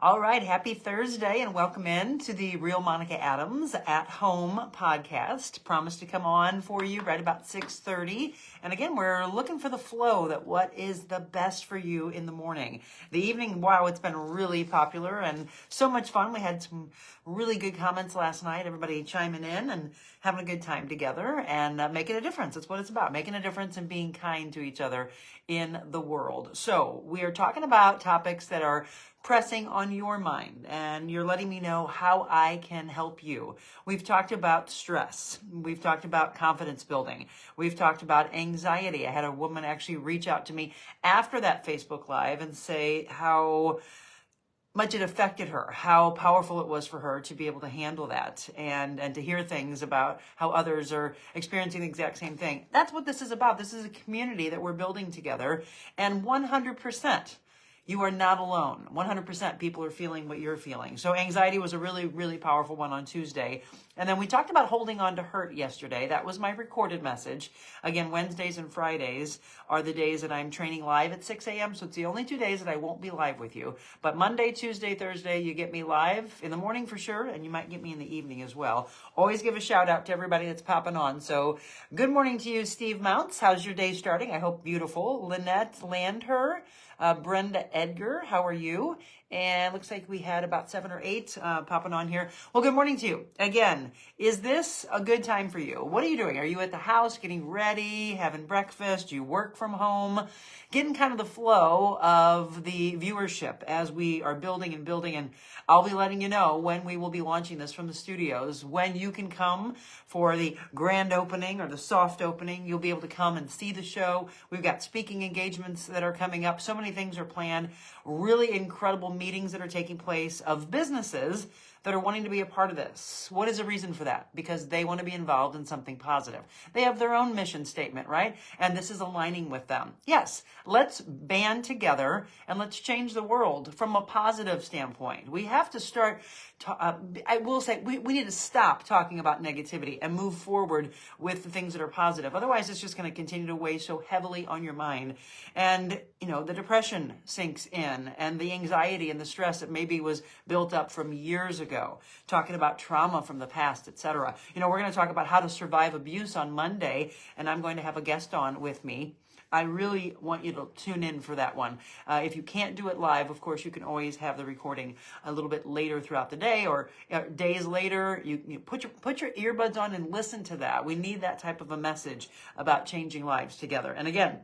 All right, happy Thursday and welcome in to the Real Monica Adams at Home podcast. Promised to come on for you right about 6:30. And again, we're looking for the flow that what is the best for you in the morning. The evening, wow, it's been really popular and so much fun. We had some really good comments last night. Everybody chiming in and having a good time together and making a difference. That's what it's about, making a difference and being kind to each other in the world. So we are talking about topics that are pressing on your mind, and you're letting me know how I can help you. We've talked about stress. We've talked about confidence building. We've talked about anxiety. I had a woman actually reach out to me after that Facebook Live and say how much it affected her, how powerful it was for her to be able to handle that and to hear things about how others are experiencing the exact same thing. That's what this is about. This is a community that we're building together, and 100%. You are not alone. 100% people are feeling what you're feeling. So anxiety was a really, really powerful one on Tuesday. And then we talked about holding on to hurt yesterday. That was my recorded message. Again, Wednesdays and Fridays are the days that I'm training live at 6 a.m. So it's the only 2 days that I won't be live with you. But Monday, Tuesday, Thursday, you get me live in the morning for sure. And you might get me in the evening as well. Always give a shout out to everybody that's popping on. So good morning to you, Steve Mounts. How's your day starting? I hope beautiful. Lynette Landher. Brenda Edgar, how are you? And looks like we had about 7 or 8 popping on here. Well, good morning to you. Again, is this a good time for you? What are you doing? Are you at the house getting ready, having breakfast? Do you work from home? Getting kind of the flow of the viewership as we are building and building. And I'll be letting you know when we will be launching this from the studios, when you can come for the grand opening or the soft opening. You'll be able to come and see the show. We've got speaking engagements that are coming up. So many things are planned. Really incredible meetings that are taking place of businesses that are wanting to be a part of this. What is the reason for that? Because they want to be involved in something positive. They have their own mission statement, right? And this is aligning with them. Yes, let's band together and let's change the world from a positive standpoint. We have to start, I will say, we need to stop talking about negativity and move forward with the things that are positive. Otherwise, it's just going to continue to weigh so heavily on your mind. And, the depression sinks in and the anxiety and the stress that maybe was built up from years ago, talking about trauma from the past, etc. We're going to talk about how to survive abuse on Monday, and I'm going to have a guest on with me. I really want you to tune in for that one. If you can't do it live, of course, you can always have the recording a little bit later throughout the day or days later. You put your earbuds on and listen to that. We need that type of a message about changing lives together. And again,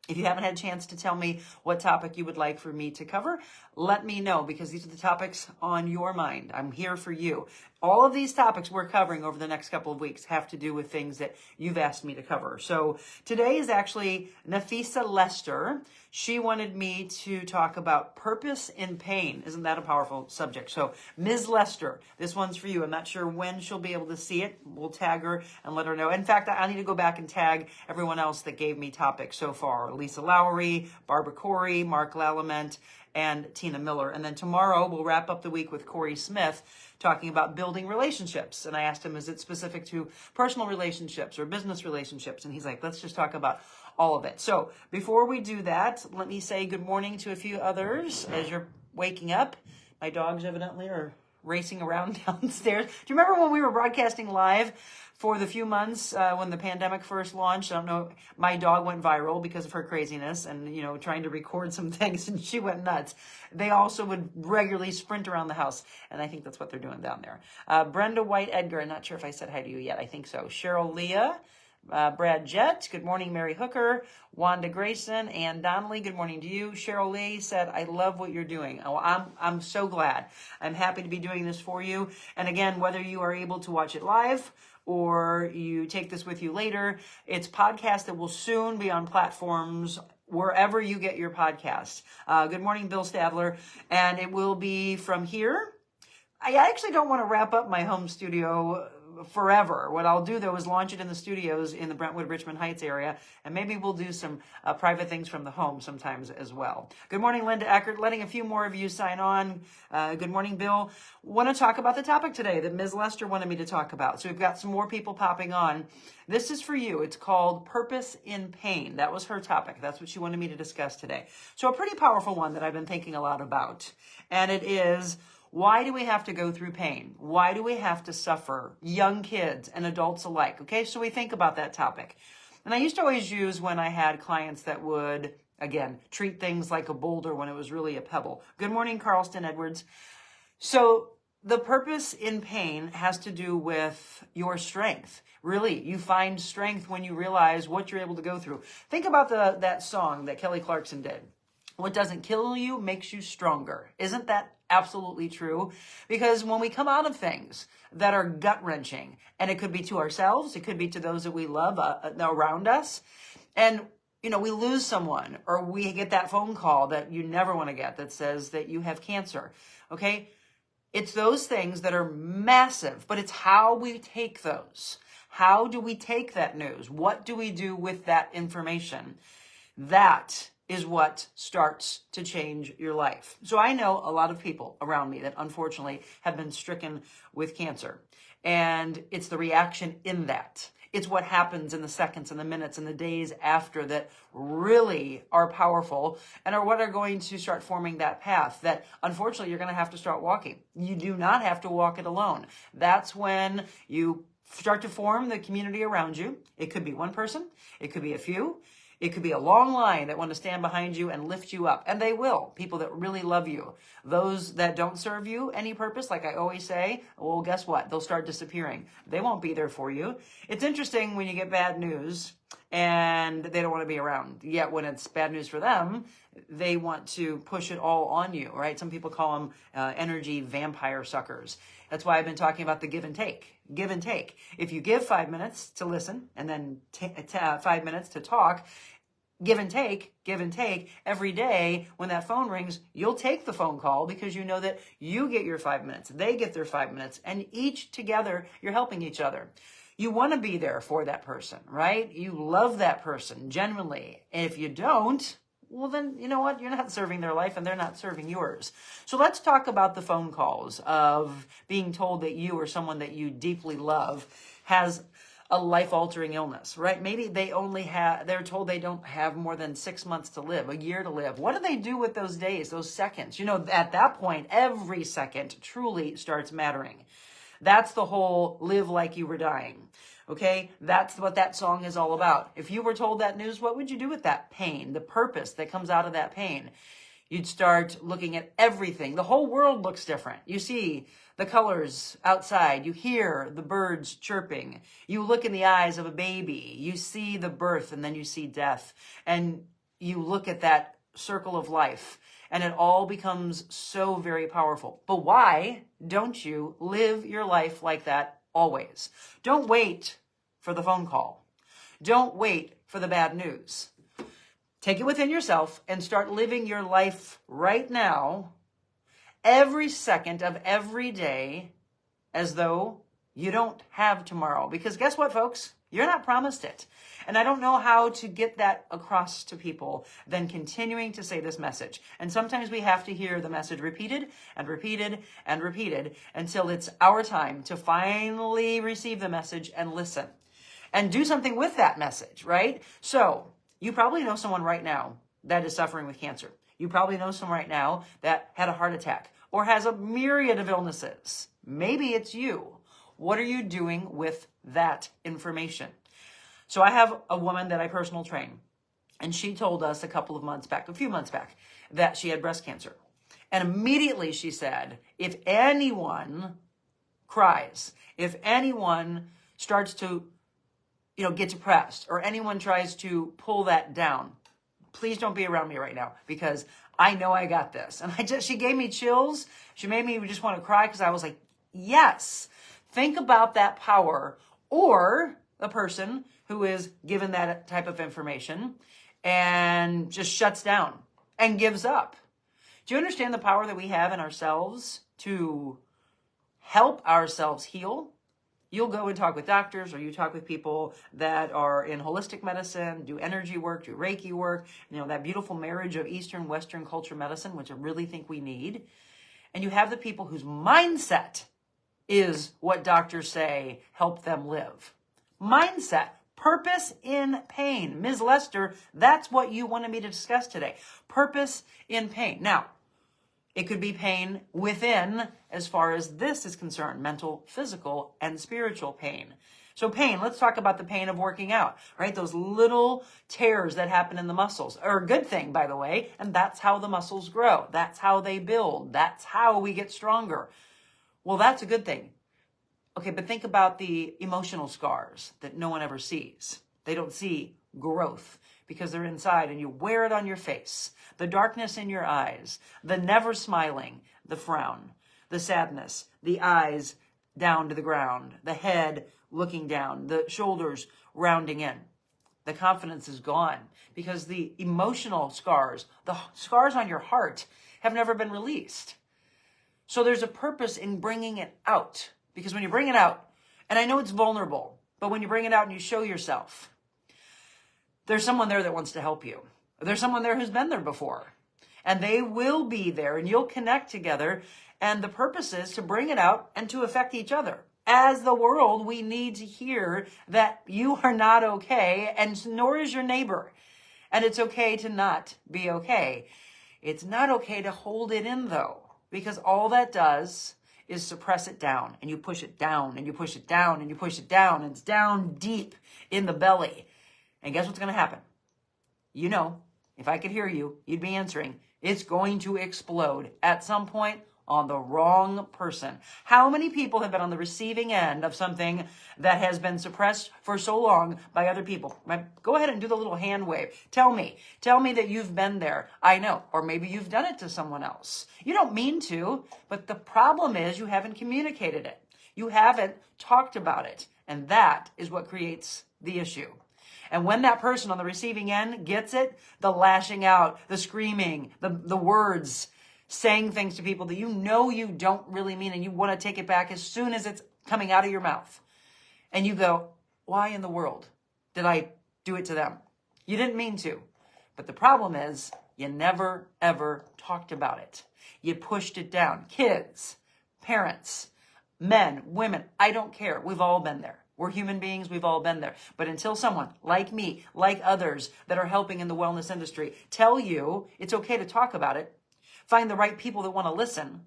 if you haven't had a chance to tell me what topic you would like for me to cover, let me know, because these are the topics on your mind. I'm here for you. All of these topics we're covering over the next couple of weeks have to do with things that you've asked me to cover. So today is actually Nafisa Lester. She wanted me to talk about purpose in pain. Isn't that a powerful subject? So Ms. Lester, this one's for you. I'm not sure when she'll be able to see it. We'll tag her and let her know. In fact, I need to go back and tag everyone else that gave me topics so far. Lisa Lowry, Barbara Corey, Mark Lallement, and Tina Miller. And then tomorrow we'll wrap up the week with Corey Smith talking about building relationships. And I asked him, is it specific to personal relationships or business relationships? And he's like, let's just talk about all of it. So before we do that, let me say good morning to a few others as you're waking up. My dogs evidently are racing around downstairs. Do you remember when we were broadcasting live for the few months when the pandemic first launched? I don't know. My dog went viral because of her craziness and, trying to record some things, and she went nuts. They also would regularly sprint around the house, and I think that's what they're doing down there. Brenda White Edgar, I'm not sure if I said hi to you yet. I think so. Cheryl Leah. Brad Jett, good morning. Mary Hooker, Wanda Grayson, Ann Donnelly, good morning to you. Cheryl Lee said, I love what you're doing. Oh, I'm so glad. I'm happy to be doing this for you. And again, whether you are able to watch it live or you take this with you later, it's podcast that will soon be on platforms wherever you get your podcasts. Good morning, Bill Stadler. And it will be from here. I actually don't want to wrap up my home studio forever. What I'll do though is launch it in the studios in the Brentwood, Richmond Heights area, and maybe we'll do some private things from the home sometimes as well. Good morning, Linda Eckert. Letting a few more of you sign on. Good morning, Bill. Want to talk about the topic today that Ms. Lester wanted me to talk about. So we've got some more people popping on. This is for you. It's called Purpose in Pain. That was her topic. That's what she wanted me to discuss today. So a pretty powerful one that I've been thinking a lot about. And it is, why do we have to go through pain? Why do we have to suffer, young kids and adults alike? Okay, so we think about that topic. And I used to always use when I had clients that would, again, treat things like a boulder when it was really a pebble. Good morning, Carlston Edwards. So the purpose in pain has to do with your strength. Really, you find strength when you realize what you're able to go through. Think about that song that Kelly Clarkson did. What doesn't kill you makes you stronger. Isn't that absolutely true? Because when we come out of things that are gut-wrenching, and it could be to ourselves, it could be to those that we love around us, and we lose someone, or we get that phone call that you never want to get that says that you have cancer, okay? It's those things that are massive, but it's how we take those. How do we take that news? What do we do with that information? That is what starts to change your life. So I know a lot of people around me that unfortunately have been stricken with cancer. And it's the reaction in that. It's what happens in the seconds and the minutes and the days after that really are powerful and are what are going to start forming that path that unfortunately you're going to have to start walking. You do not have to walk it alone. That's when you start to form the community around you. It could be one person. It could be a few. It could be a long line that want to stand behind you and lift you up. And they will. People that really love you. Those that don't serve you any purpose, like I always say, well, guess what? They'll start disappearing. They won't be there for you. It's interesting when you get bad news and they don't want to be around. Yet when it's bad news for them, they want to push it all on you, right? Some people call them energy vampire suckers. That's why I've been talking about the give and take. Give and take. If you give 5 minutes to listen and then 5 minutes to talk, give and take every day. When that phone rings, you'll take the phone call because you know that you get your 5 minutes, they get their 5 minutes, and each together, you're helping each other. You want to be there for that person, right? You love that person genuinely. And if you don't, well, then, you know what? You're not serving their life and they're not serving yours. So let's talk about the phone calls of being told that you or someone that you deeply love has a life-altering illness, right? Maybe they're told they don't have more than 6 months to live, a year to live. What do they do with those days, those seconds? At that point, every second truly starts mattering. That's the whole live like you were dying. Okay, that's what that song is all about. If you were told that news, what would you do with that pain, the purpose that comes out of that pain? You'd start looking at everything. The whole world looks different. You see the colors outside. You hear the birds chirping. You look in the eyes of a baby. You see the birth and then you see death. And you look at that circle of life and it all becomes so very powerful. But why don't you live your life like that? Always. Don't wait for the phone call. Don't wait for the bad news. Take it within yourself and start living your life right now, every second of every day, as though you don't have tomorrow. Because guess what, folks? You're not promised it. And I don't know how to get that across to people than continuing to say this message. And sometimes we have to hear the message repeated and repeated and repeated until it's our time to finally receive the message and listen and do something with that message, right? So you probably know someone right now that is suffering with cancer. You probably know someone right now that had a heart attack or has a myriad of illnesses. Maybe it's you. What are you doing with that information? So I have a woman that I personal train, and she told us a few months back, that she had breast cancer. And immediately she said, if anyone cries, if anyone starts to, get depressed, or anyone tries to pull that down, please don't be around me right now because I know I got this. And she gave me chills. She made me just want to cry because I was like, yes, think about that power, or the person who is given that type of information and just shuts down and gives up. Do you understand the power that we have in ourselves to help ourselves heal? You'll go and talk with doctors, or you talk with people that are in holistic medicine, do energy work, do Reiki work, that beautiful marriage of Eastern, Western culture medicine, which I really think we need. And you have the people whose mindset is what doctors say help them live. Mindset, purpose in pain. Ms. Lester, that's what you wanted me to discuss today. Purpose in pain. Now, it could be pain within, as far as this is concerned, mental, physical, and spiritual pain. So pain, let's talk about the pain of working out, right? Those little tears that happen in the muscles are a good thing, by the way, and that's how the muscles grow. That's how they build. That's how we get stronger. Well, that's a good thing. Okay, but think about the emotional scars that no one ever sees. They don't see growth because they're inside, and you wear it on your face. The darkness in your eyes, the never smiling, the frown, the sadness, the eyes down to the ground, the head looking down, the shoulders rounding in. The confidence is gone because the emotional scars, the scars on your heart, have never been released. So there's a purpose in bringing it out, because when you bring it out, and I know it's vulnerable, but when you bring it out and you show yourself, there's someone there that wants to help you. There's someone there who's been there before, and they will be there, and you'll connect together. And the purpose is to bring it out and to affect each other. As the world, we need to hear that you are not okay, and nor is your neighbor. And it's okay to not be okay. It's not okay to hold it in, though, because all that does is suppress it down, and you push it down, and you push it down, and you push it down, and it's down deep in the belly. And guess what's going to happen? If I could hear you, you'd be answering. It's going to explode at some point on the wrong person. How many people have been on the receiving end of something that has been suppressed for so long by other people? Go ahead and do the little hand wave. Tell me that you've been there. I know. Or maybe you've done it to someone else. You don't mean to, but the problem is you haven't communicated it. You haven't talked about it. And that is what creates the issue. And when that person on the receiving end gets it, the lashing out, the screaming, the words, saying things to people that you don't really mean, and you want to take it back as soon as it's coming out of your mouth. And you go, why in the world did I do it to them? You didn't mean to. But the problem is you never, ever talked about it. You pushed it down. Kids, parents, men, women, I don't care. We've all been there. We're human beings. We've all been there. But until someone like me, like others that are helping in the wellness industry, tell you it's okay to talk about it, find the right people that want to listen,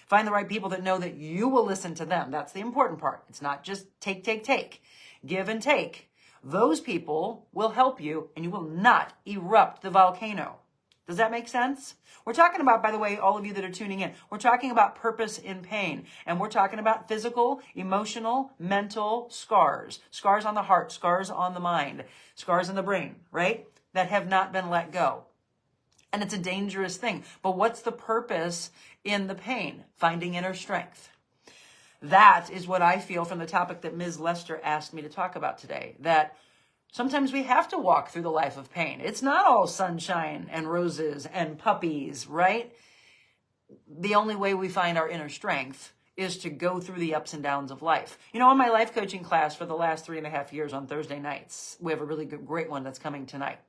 find the right people that know that you will listen to them. That's the important part. It's not just take, give and take. Those people will help you, and you will not erupt the volcano. Does that make sense? We're talking about, by the way, all of you that are tuning in, we're talking about purpose in pain. And we're talking about physical, emotional, mental scars. Scars on the heart, scars on the mind, scars in the brain, right? That have not been let go. And it's a dangerous thing. But what's the purpose in the pain? Finding inner strength. That is what I feel from the topic that Ms. Lester asked me to talk about today. That sometimes we have to walk through the life of pain. It's not all sunshine and roses and puppies, right? The only way we find our inner strength is to go through the ups and downs of life. In my life coaching class for the last 3.5 years on Thursday nights, we have a really great one that's coming tonight.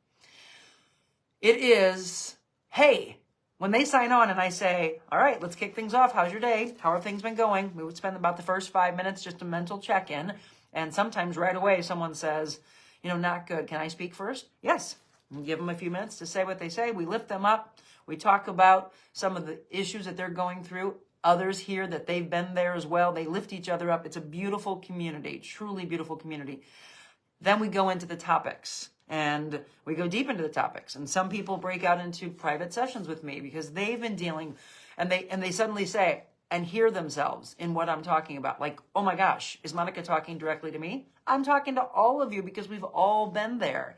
It is, hey, when they sign on and I say, all right, let's kick things off. How's your day? How have things been going? We would spend about the first 5 minutes just a mental check-in. And sometimes right away someone says, not good. Can I speak first? Yes. And give them a few minutes to say what they say. We lift them up. We talk about some of the issues that they're going through. Others hear that they've been there as well. They lift each other up. It's a beautiful community, truly beautiful community. Then we go into the topics. And we go deep into the topics. And some people break out into private sessions with me because they've been dealing, and they suddenly say and hear themselves in what I'm talking about. Like, oh my gosh, is Monica talking directly to me? I'm talking to all of you because we've all been there.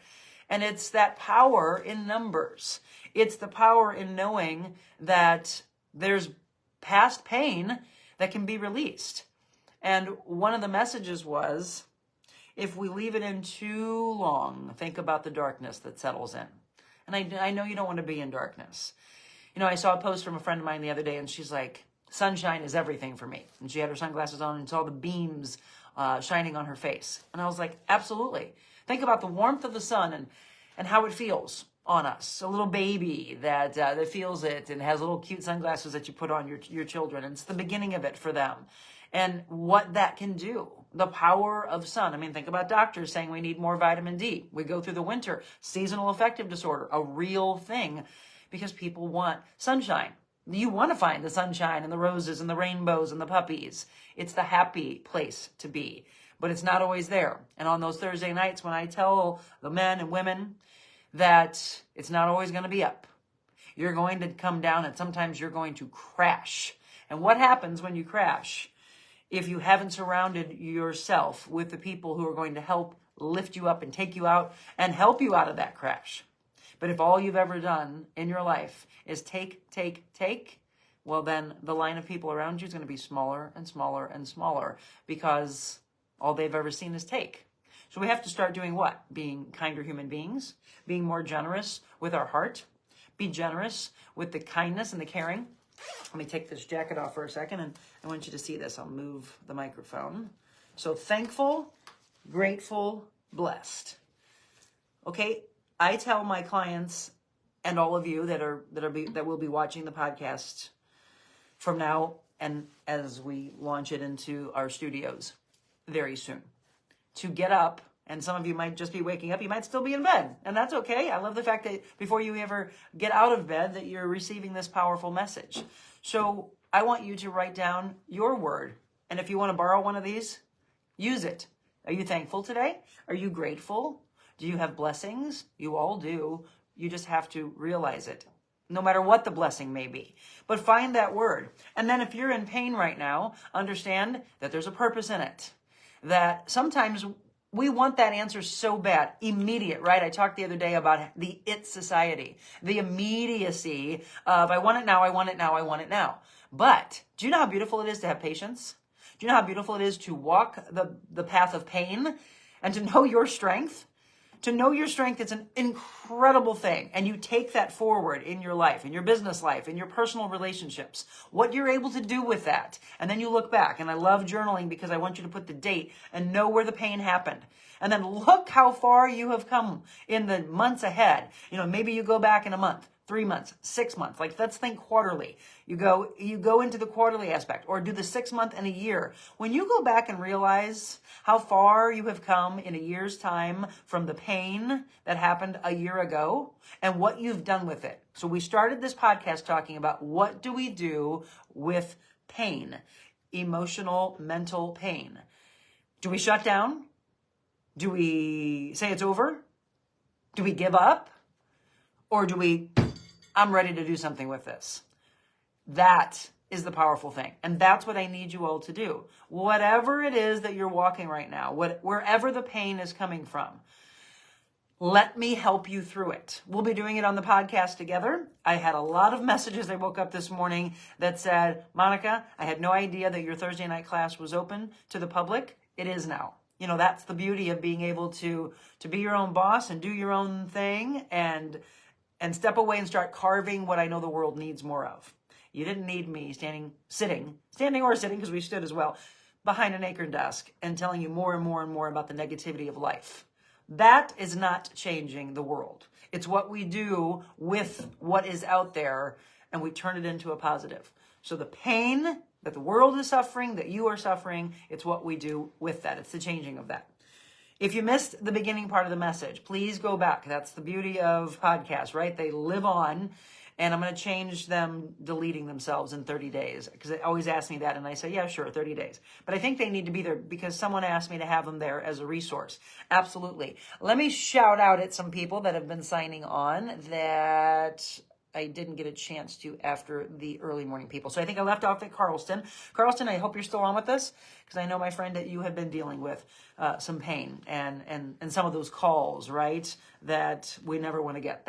And it's that power in numbers. It's the power in knowing that there's past pain that can be released. And one of the messages was, if we leave it in too long, think about the darkness that settles in. And I know you don't want to be in darkness. I saw a post from a friend of mine the other day, and she's like, sunshine is everything for me. And she had her sunglasses on and saw the beams shining on her face. And I was like, absolutely. Think about the warmth of the sun and how it feels on us. A little baby that feels it and has little cute sunglasses that you put on your children. And it's the beginning of it for them. And what that can do, the power of sun. I mean, think about doctors saying we need more vitamin D. We go through the winter, seasonal affective disorder, a real thing, because people want sunshine. You want to find the sunshine and the roses and the rainbows and the puppies. It's the happy place to be, but it's not always there. And on those Thursday nights when I tell the men and women that it's not always going to be up, you're going to come down and sometimes you're going to crash. And what happens when you crash? If you haven't surrounded yourself with the people who are going to help lift you up and take you out and help you out of that crash. But if all you've ever done in your life is take, well, then the line of people around you is going to be smaller and smaller and smaller because all they've ever seen is take. So we have to start doing what? Being kinder human beings, being more generous with our heart, be generous with the kindness and the caring. Let me take this jacket off for a second, and I want you to see this. I'll move the microphone. So thankful, grateful, blessed. Okay, I tell my clients and all of you that will be watching the podcast from now and as we launch it into our studios very soon, to get up. And some of you might just be waking up. You might still be in bed. And that's okay. I love the fact that before you ever get out of bed, that you're receiving this powerful message. So I want you to write down your word. And if you want to borrow one of these, use it. Are you thankful today? Are you grateful? Do you have blessings? You all do. You just have to realize it, no matter what the blessing may be. But find that word. And then if you're in pain right now, understand that there's a purpose in it. That sometimes we want that answer so bad, immediate, right? I talked the other day about the it society, the immediacy of I want it now, I want it now, I want it now. But do you know how beautiful it is to have patience? Do you know how beautiful it is to walk the path of pain and to know your strength? To know your strength is an incredible thing. And you take that forward in your life, in your business life, in your personal relationships, what you're able to do with that. And then you look back. And I love journaling because I want you to put the date and know where the pain happened. And then look how far you have come in the months ahead. You know, maybe you go back in a month, 3 months, 6 months. Like, let's think quarterly. You go into the quarterly aspect, or do the 6 month and a year. When you go back and realize how far you have come in a year's time from the pain that happened a year ago and what you've done with it. So we started this podcast talking about what do we do with pain, emotional, mental pain. Do we shut down? Do we say it's over? Do we give up? Or do we, I'm ready to do something with this? That is the powerful thing. And that's what I need you all to do. Whatever it is that you're walking right now, wherever the pain is coming from, let me help you through it. We'll be doing it on the podcast together. I had a lot of messages. I woke up this morning that said, Monica, I had no idea that your Thursday night class was open to the public. It is now. You know, that's the beauty of being able to be your own boss and do your own thing and step away and start carving what I know the world needs more of. You didn't need me standing or sitting, because we stood as well, behind an Acorn desk and telling you more and more and more about the negativity of life. That is not changing the world. It's what we do with what is out there, and we turn it into a positive. So the pain that the world is suffering, that you are suffering, it's what we do with that. It's the changing of that. If you missed the beginning part of the message, please go back. That's the beauty of podcasts, right? They live on, and I'm going to change them deleting themselves in 30 days because they always ask me that, and I say, yeah, sure, 30 days. But I think they need to be there because someone asked me to have them there as a resource. Absolutely. Let me shout out at some people that have been signing on that I didn't get a chance to after the early morning people. So I think I left off at Carlston. Carlston, I hope you're still on with us because I know, my friend, that you have been dealing with some pain and some of those calls, right, that we never want to get,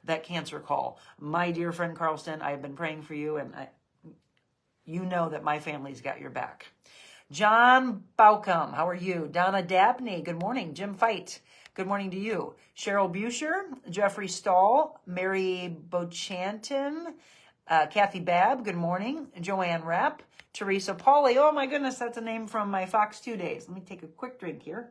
that cancer call. My dear friend Carlston, I have been praying for you, and you know that my family's got your back. John Baucom, how are you? Donna Dabney, good morning. Jim Fight, good morning to you. Cheryl Buscher, Jeffrey Stahl, Mary Bochanton, Kathy Babb, good morning. Joanne Rapp, Teresa Pauly. Oh my goodness, that's a name from my Fox 2 days. Let me take a quick drink here.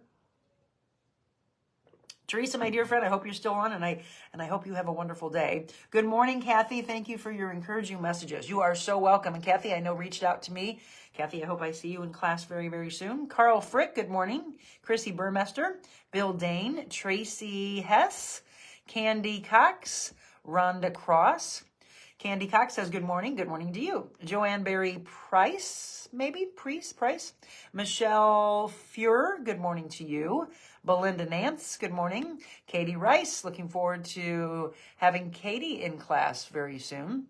Teresa, my dear friend, I hope you're still on, and I hope you have a wonderful day. Good morning, Kathy. Thank you for your encouraging messages. You are so welcome. And Kathy, I know, reached out to me. Kathy, I hope I see you in class very, very soon. Carl Frick, good morning. Chrissy Burmester, Bill Dane, Tracy Hess, Candy Cox, Rhonda Cross. Candy Cox says, good morning. Good morning to you. Joanne Barry Price, maybe? Price. Michelle Fuhrer, good morning to you. Belinda Nance, good morning. Katie Rice, looking forward to having Katie in class very soon.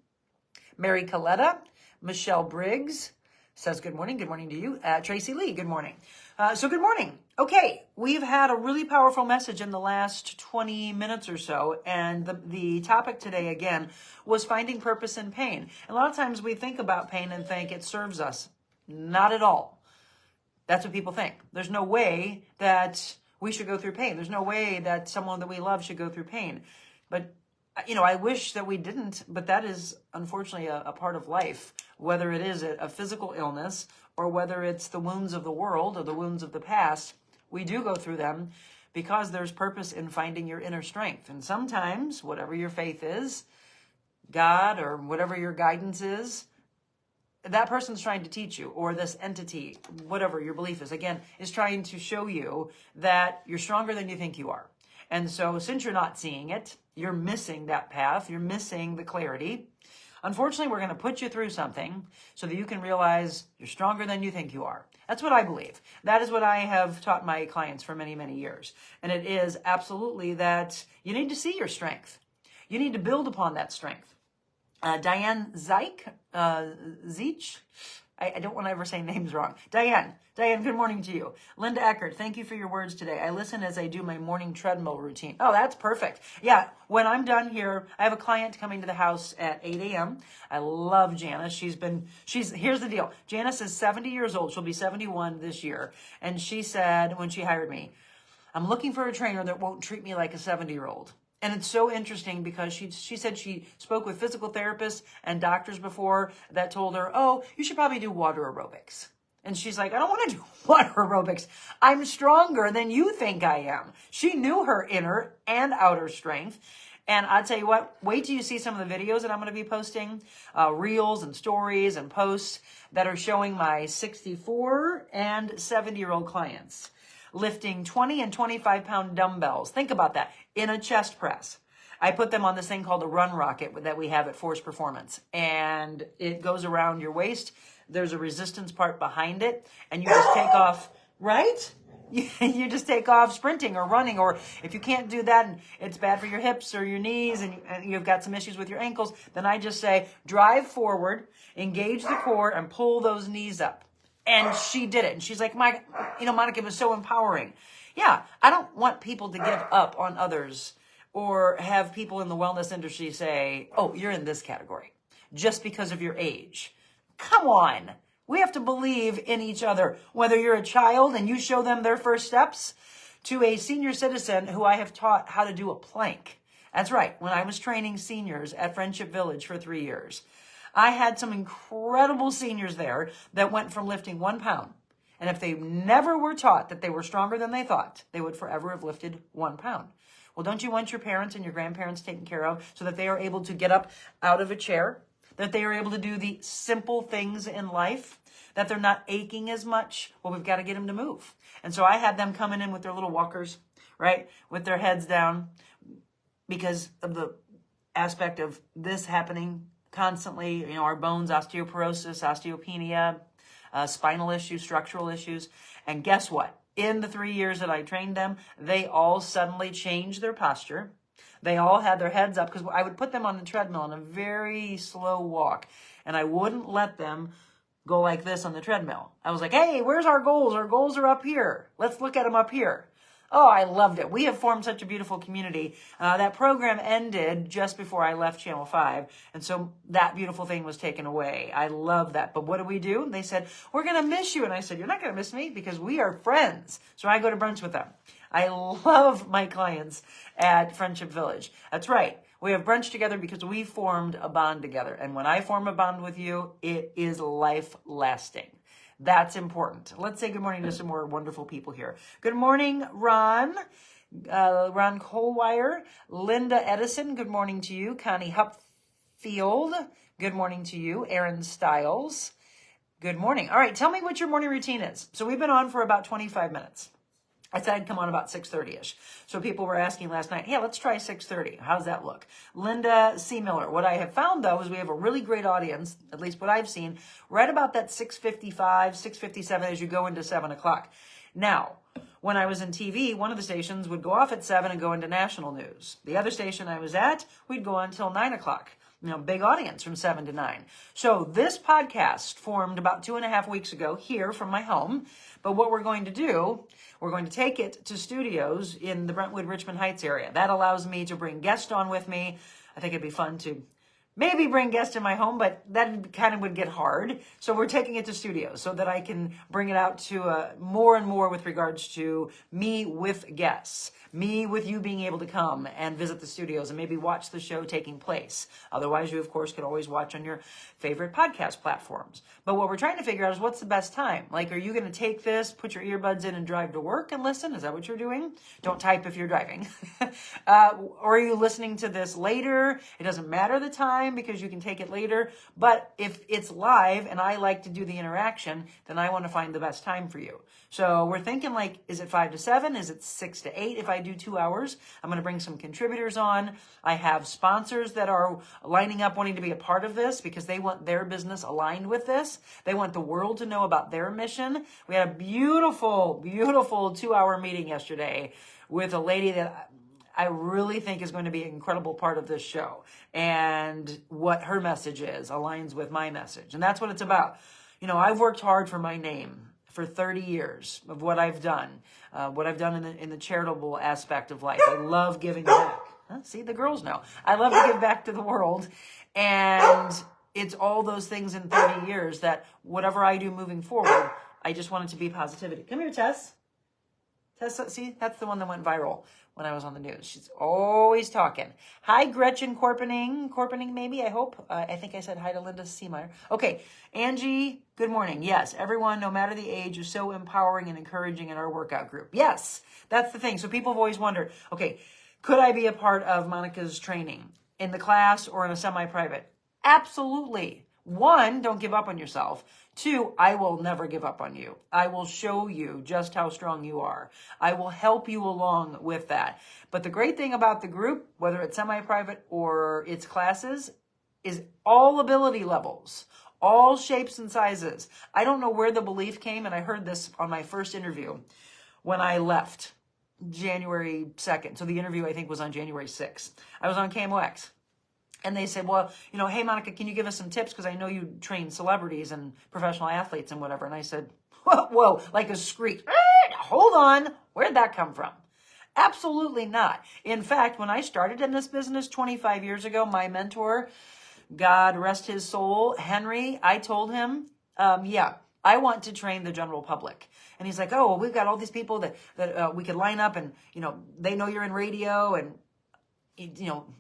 Mary Coletta, Michelle Briggs says, good morning. Good morning to you. Tracy Lee, good morning. So good morning. Okay, we've had a really powerful message in the last 20 minutes or so, and the topic today, again, was finding purpose in pain. A lot of times we think about pain and think it serves us. Not at all. That's what people think. There's no way that we should go through pain. There's no way that someone that we love should go through pain. But, I wish that we didn't, but that is unfortunately a part of life, whether it is a physical illness or whether it's the wounds of the world or the wounds of the past. We do go through them because there's purpose in finding your inner strength. And sometimes, whatever your faith is, God or whatever your guidance is, that person's trying to teach you, or this entity, whatever your belief is, again, is trying to show you that you're stronger than you think you are. And so since you're not seeing it, you're missing that path, you're missing the clarity. Unfortunately, we're going to put you through something so that you can realize you're stronger than you think you are. That's what I believe. That is what I have taught my clients for many, many years. And it is absolutely that you need to see your strength. You need to build upon that strength. Diane Zeich, I don't want to ever say names wrong. Diane, good morning to you. Linda Eckert, thank you for your words today. I listen as I do my morning treadmill routine. Oh, that's perfect. Yeah, when I'm done here, I have a client coming to the house at 8 a.m. I love Janice. Here's the deal. Janice is 70 years old. She'll be 71 this year. And she said when she hired me, I'm looking for a trainer that won't treat me like a 70-year-old. And it's so interesting because she said she spoke with physical therapists and doctors before that told her, oh, you should probably do water aerobics. And she's like, I don't want to do water aerobics. I'm stronger than you think I am. She knew her inner and outer strength. And I'll tell you what, wait till you see some of the videos that I'm going to be posting, reels and stories and posts that are showing my 64 and 70-year-old clients lifting 20 and 25-pound dumbbells. Think about that, in a chest press. I put them on this thing called a run rocket that we have at Force Performance. And it goes around your waist. There's a resistance part behind it. And you just take off, right? You just take off sprinting or running. Or if you can't do that and it's bad for your hips or your knees and you've got some issues with your ankles, then I just say, drive forward, engage the core, and pull those knees up. And she did it. And she's like, Monica, it was so empowering. Yeah, I don't want people to give up on others or have people in the wellness industry say, oh, you're in this category just because of your age. Come on. We have to believe in each other, whether you're a child and you show them their first steps to a senior citizen who I have taught how to do a plank. That's right. When I was training seniors at Friendship Village for 3 years, I had some incredible seniors there that went from lifting 1 pound. And if they never were taught that they were stronger than they thought, they would forever have lifted 1 pound. Well, don't you want your parents and your grandparents taken care of so that they are able to get up out of a chair, that they are able to do the simple things in life, that they're not aching as much? Well, we've got to get them to move. And so I had them coming in with their little walkers, right, with their heads down because of the aspect of this happening constantly, our bones, osteoporosis, osteopenia, spinal issues, structural issues. And guess what? In the 3 years that I trained them, they all suddenly changed their posture. They all had their heads up because I would put them on the treadmill in a very slow walk. And I wouldn't let them go like this on the treadmill. I was like, hey, where's our goals? Our goals are up here. Let's look at them up here. Oh, I loved it. We have formed such a beautiful community. That program ended just before I left Channel 5. And so that beautiful thing was taken away. I love that. But what do? They said, we're going to miss you. And I said, you're not going to miss me because we are friends. So I go to brunch with them. I love my clients at Friendship Village. That's right. We have brunch together because we formed a bond together. And when I form a bond with you, it is life lasting. That's important. Let's say good morning to some more wonderful people here. Good morning, Ron. Ron Colwire. Linda Edison, good morning to you. Connie Hupfield, good morning to you. Aaron Stiles, good morning. All right, tell me what your morning routine is. So we've been on for about 25 minutes. I said I'd come on about 6:30ish. So people were asking last night, hey, let's try 6:30. How does that look? Linda C. Miller. What I have found, though, is we have a really great audience, at least what I've seen, right about that 6:55, 6:57 as you go into 7 o'clock. Now, when I was in TV, one of the stations would go off at 7 and go into national news. The other station I was at, we'd go until 9 o'clock. Big audience from 7 to 9. So this podcast formed about 2.5 weeks ago here from my home. But what we're going to do, we're going to take it to studios in the Brentwood, Richmond Heights area. That allows me to bring guests on with me. I think it'd be fun to maybe bring guests in my home, but that kind of would get hard. So we're taking it to studios so that I can bring it out to more and more with regards to me with guests. Me with you being able to come and visit the studios and maybe watch the show taking place. Otherwise, you, of course, could always watch on your favorite podcast platforms. But what we're trying to figure out is what's the best time. Like, are you going to take this, put your earbuds in and drive to work and listen? Is that what you're doing? Don't type if you're driving. Or are you listening to this later? It doesn't matter the time because you can take it later. But if it's live and I like to do the interaction, then I want to find the best time for you. So we're thinking like, is it 5 to 7? Is it 6 to 8? If I do 2 hours, I'm going to bring some contributors on. I have sponsors that are lining up wanting to be a part of this because they want their business aligned with this. They want the world to know about their mission. We had a beautiful, beautiful 2-hour meeting yesterday with a lady that I really think is going to be an incredible part of this show. And what her message is aligns with my message. And that's what it's about. I've worked hard for my name for 30 years of what I've done in the charitable aspect of life. I love giving back. See, the girls know. I love to give back to the world. And it's all those things in 30 years that whatever I do moving forward, I just want it to be positivity. Come here, Tess. Tess, see, that's the one that went viral when I was on the news. She's always talking. Hi, Gretchen Corpening maybe, I hope. I think I said hi to Linda Seemeyer. Okay, Angie, good morning. Yes, everyone, no matter the age, is so empowering and encouraging in our workout group. Yes, that's the thing. So people have always wondered, okay, could I be a part of Monica's training in the class or in a semi-private? Absolutely. 1, don't give up on yourself. 2, I will never give up on you. I will show you just how strong you are. I will help you along with that. But the great thing about the group, whether it's semi-private or it's classes, is all ability levels, all shapes and sizes. I don't know where the belief came, and I heard this on my first interview when I left January 2nd. So the interview, I think, was on January 6th. I was on KMOX. And they said, well, hey, Monica, can you give us some tips? Because I know you train celebrities and professional athletes and whatever. And I said, whoa, like a screech. Hold on. Where'd that come from? Absolutely not. In fact, when I started in this business 25 years ago, my mentor, God rest his soul, Henry, I told him, I want to train the general public. And he's like, oh, well, we've got all these people that we could line up and, they know you're in radio and,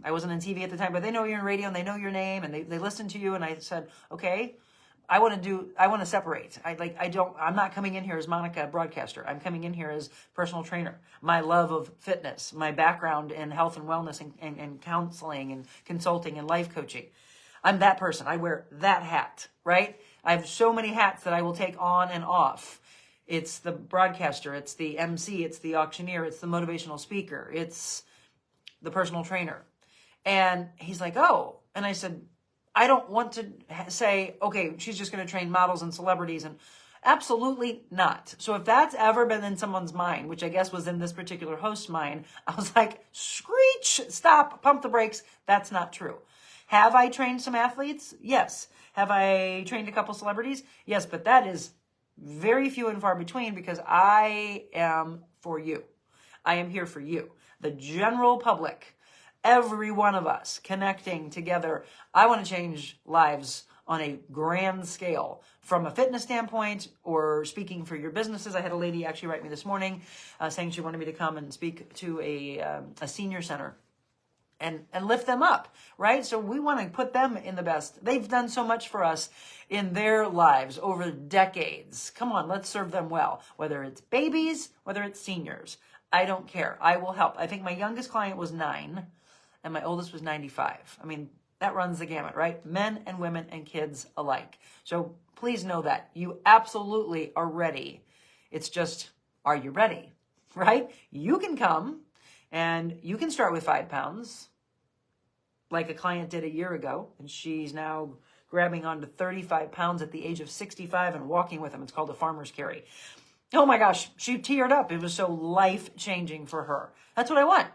I wasn't on TV at the time, but they know you're in radio and they know your name and they listen to you. And I said, okay, I want to separate. I'm not coming in here as Monica broadcaster. I'm coming in here as personal trainer. My love of fitness, my background in health and wellness and counseling and consulting and life coaching. I'm that person. I wear that hat, right? I have so many hats that I will take on and off. It's the broadcaster, it's the MC, it's the auctioneer, it's the motivational speaker, it's the personal trainer. And he's like, oh. And I said, I don't want to say, okay, she's just going to train models and celebrities. And absolutely not. So if that's ever been in someone's mind, which I guess was in this particular host's mind, I was like, screech, stop, pump the brakes. That's not true. Have I trained some athletes? Yes. Have I trained a couple celebrities? Yes, but that is very few and far between because I am for you. I am here for you. The general public, every one of us connecting together. I want to change lives on a grand scale from a fitness standpoint or speaking for your businesses. I had a lady actually write me this morning saying she wanted me to come and speak to a senior center and lift them up, right? So we want to put them in the best. They've done so much for us in their lives over decades. Come on, let's serve them well. Whether it's babies, whether it's seniors, I don't care. I will help. I think my youngest client was 9 and my oldest was 95. I mean, that runs the gamut, right? Men and women and kids alike. So please know that you absolutely are ready. It's just, are you ready, right? You can come and you can start with 5 pounds like a client did a year ago, and she's now grabbing onto 35 pounds at the age of 65 and walking with them. It's called a farmer's carry. Oh my gosh, she teared up. It was so life-changing for her. That's what I want.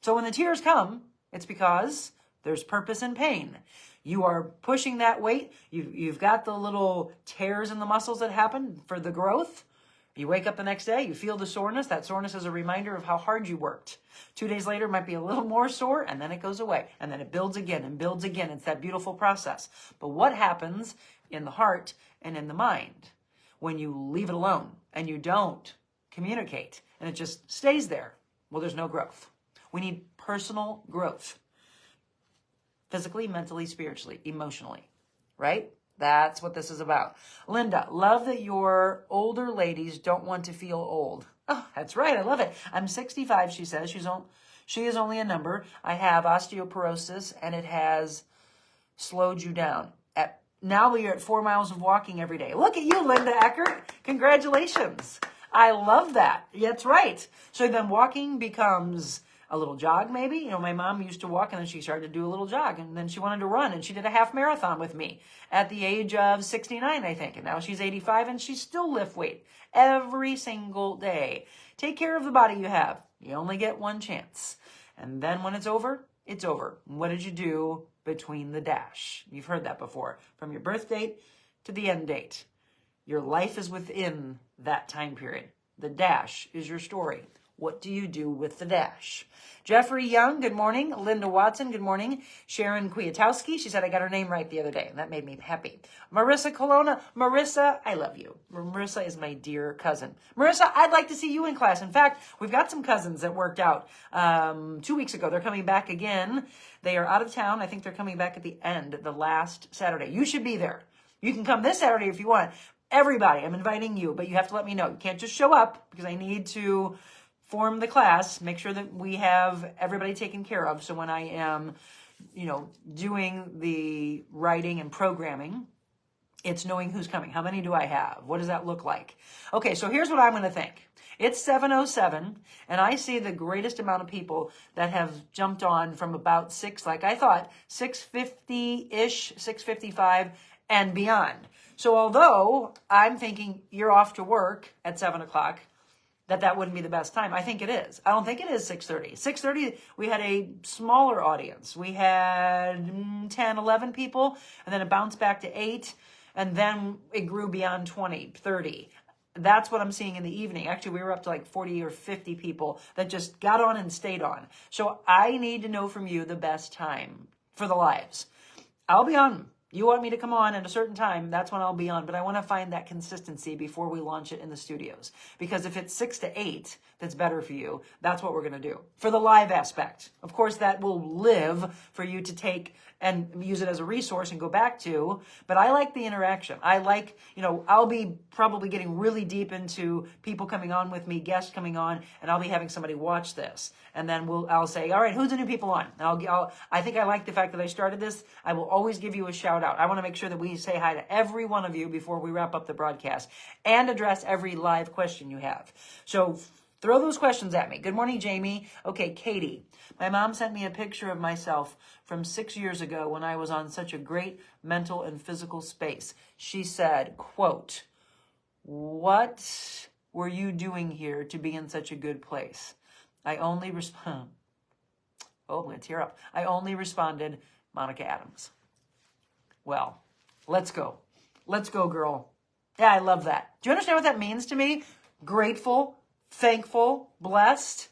So when the tears come, it's because there's purpose in pain. You are pushing that weight. You've got the little tears in the muscles that happen for the growth. You wake up the next day, you feel the soreness. That soreness is a reminder of how hard you worked. 2 days later, it might be a little more sore, and then it goes away. And then it builds again and builds again. It's that beautiful process. But what happens in the heart and in the mind when you leave it alone and you don't communicate and it just stays there? Well, there's no growth. We need personal growth. Physically, mentally, spiritually, emotionally, right? That's what this is about. Linda, love that your older ladies don't want to feel old. Oh, that's right. I love it. I'm 65, she says. She is only a number. I have osteoporosis, and it has slowed you down. Now you're at 4 miles of walking every day. Look at you, Linda Eckert. Congratulations. I love that. That's right. So then walking becomes a little jog, maybe. You know, my mom used to walk and then she started to do a little jog and then she wanted to run and she did a half marathon with me at the age of 69, I think. And now she's 85 and she still lifts weight every single day. Take care of the body you have. You only get one chance. And then when it's over, it's over. What did you do between the dash? You've heard that before. From your birth date to the end date. Your life is within that time period. The dash is your story. What do you do with the dash? Jeffrey Young, good morning. Linda Watson, good morning. Sharon Kwiatowski, she said I got her name right the other day, and that made me happy. Marissa Colonna, Marissa, I love you. Marissa is my dear cousin. Marissa, I'd like to see you in class. In fact, we've got some cousins that worked out 2 weeks ago. They're coming back again. They are out of town. I think they're coming back at the end, the last Saturday. You should be there. You can come this Saturday if you want. Everybody, I'm inviting you, but you have to let me know. You can't just show up because I need to form the class, make sure that we have everybody taken care of. So when I am, doing the writing and programming, it's knowing who's coming. How many do I have? What does that look like? Okay, so here's what I'm going to think. It's 7:07, and I see the greatest amount of people that have jumped on from about 6, like I thought, 6:50-ish, 6:55, and beyond. So although I'm thinking you're off to work at 7 o'clock, that wouldn't be the best time. I think it is. I don't think it is 6:30. 6:30, we had a smaller audience. We had 10, 11 people, and then it bounced back to 8, and then it grew beyond 20, 30. That's what I'm seeing in the evening. Actually, we were up to like 40 or 50 people that just got on and stayed on. So I need to know from you the best time for the lives. I'll be on. You want me to come on at a certain time, that's when I'll be on. But I want to find that consistency before we launch it in the studios. Because if it's 6 to 8 that's better for you, that's what we're going to do. For the live aspect. Of course, that will live for you to take and use it as a resource and go back to. But I like the interaction. I like, I'll be probably getting really deep into people coming on with me, guests coming on, and I'll be having somebody watch this. And then I'll say, all right, who's the new people on? And I think I like the fact that I started this. I will always give you a shout out. I want to make sure that we say hi to every one of you before we wrap up the broadcast and address every live question you have. So throw those questions at me. Good morning, Jamie. Okay, Katie. My mom sent me a picture of myself from 6 years ago when I was on such a great mental and physical space. She said, quote, "What were you doing here to be in such a good place?" I only I'm going to tear up. I only responded, Monica Adams. Well, let's go. Let's go, girl. Yeah, I love that. Do you understand what that means to me? Grateful, thankful, blessed.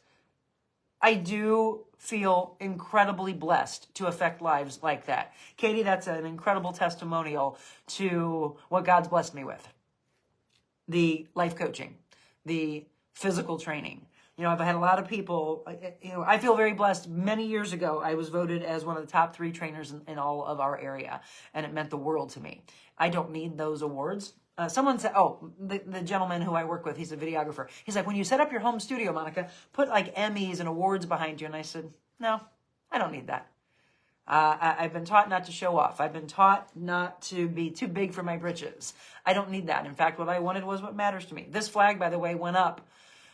I do feel incredibly blessed to affect lives like that. Katie, that's an incredible testimonial to what God's blessed me with. The life coaching, the physical training, I've had a lot of people, I feel very blessed. Many years ago, I was voted as one of the top 3 trainers in all of our area, and it meant the world to me. I don't need those awards. Someone said, the gentleman who I work with, he's a videographer. He's like, when you set up your home studio, Monica, put like Emmys and awards behind you. And I said, no, I don't need that. I've been taught not to show off. I've been taught not to be too big for my britches. I don't need that. In fact, what I wanted was what matters to me. This flag, by the way, went up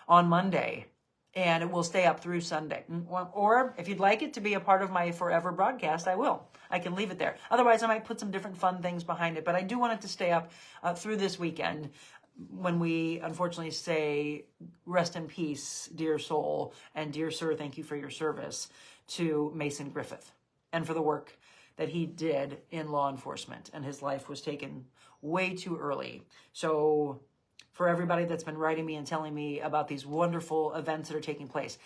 on Monday, and it will stay up through Sunday. Or if you'd like it to be a part of my forever broadcast, I will. I can leave it there. Otherwise, I might put some different fun things behind it. But I do want it to stay up through this weekend, when we unfortunately say, rest in peace, dear soul, and dear sir, thank you for your service, to Mason Griffith, and for the work that he did in law enforcement. And his life was taken way too early. So for everybody that's been writing me and telling me about these wonderful events that are taking place,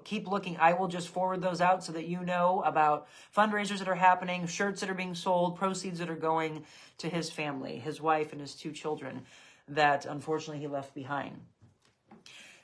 keep looking. I will just forward those out so that you know about fundraisers that are happening, shirts that are being sold, proceeds that are going to his family, his wife and his 2 children that unfortunately he left behind.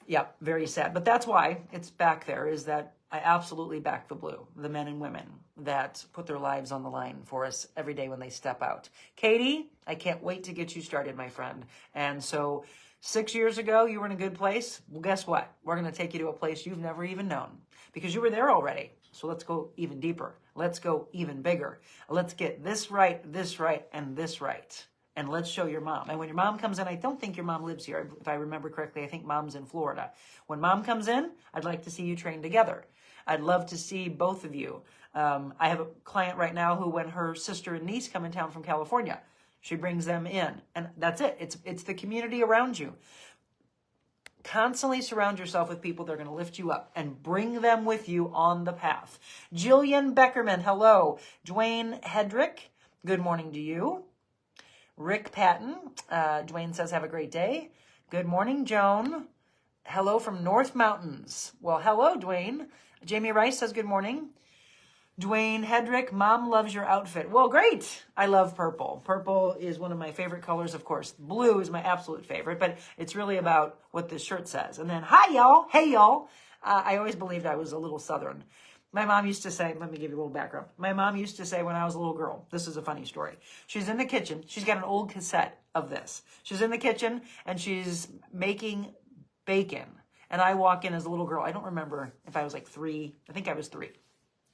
Yeah, very sad. But that's why it's back there, is that I absolutely back the blue, the men and women that put their lives on the line for us every day when they step out. Katie, I can't wait to get you started, my friend. And so 6 years ago, you were in a good place. Well, guess what? We're going to take you to a place you've never even known, because you were there already. So let's go even deeper. Let's go even bigger. Let's get this right, and this right. And let's show your mom. And when your mom comes in, I don't think your mom lives here. If I remember correctly, I think mom's in Florida. When mom comes in, I'd like to see you train together. I'd love to see both of you. I have a client right now who, when her sister and niece come in town from California, she brings them in. And that's it. It's the community around you. Constantly surround yourself with people that are going to lift you up and bring them with you on the path. Jillian Beckerman, hello. Dwayne Hedrick, good morning to you. Rick Patton, Dwayne says, have a great day. Good morning, Joan. Hello from North Mountains. Well, hello, Dwayne. Jamie Rice says, good morning. Dwayne Hedrick, mom loves your outfit. Well, great. I love purple. Purple is one of my favorite colors, of course. Blue is my absolute favorite, but it's really about what this shirt says. And then, hi, y'all. Hey, y'all. I always believed I was a little Southern. My mom used to say, let me give you a little background. My mom used to say when I was a little girl, this is a funny story. She's in the kitchen. She's got an old cassette of this. She's in the kitchen and she's making bacon. And I walk in as a little girl. I don't remember if I was like 3. I think I was 3.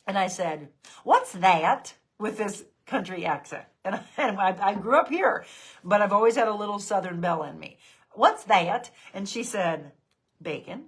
And I said, what's that? With this country accent. And I grew up here, but I've always had a little Southern belle in me. What's that? And she said, bacon.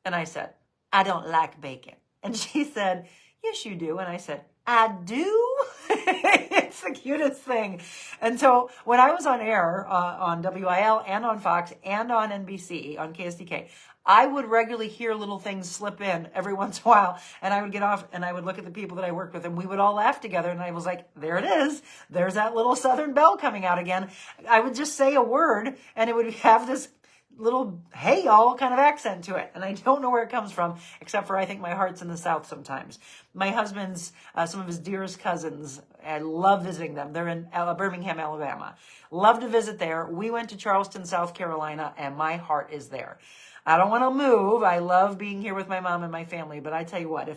And I said, I don't like bacon. And she said, yes, you do. And I said, I do? It's the cutest thing. And so when I was on air on WIL and on Fox and on NBC, on KSDK, I would regularly hear little things slip in every once in a while. And I would get off and I would look at the people that I worked with and we would all laugh together. And I was like, there it is. There's that little Southern belle coming out again. I would just say a word and it would have this little, hey, y'all kind of accent to it. And I don't know where it comes from, except for I think my heart's in the South sometimes. My husband's, some of his dearest cousins, I love visiting them. They're in Birmingham, Alabama. Love to visit there. We went to Charleston, South Carolina, and my heart is there. I don't want to move. I love being here with my mom and my family. But I tell you what,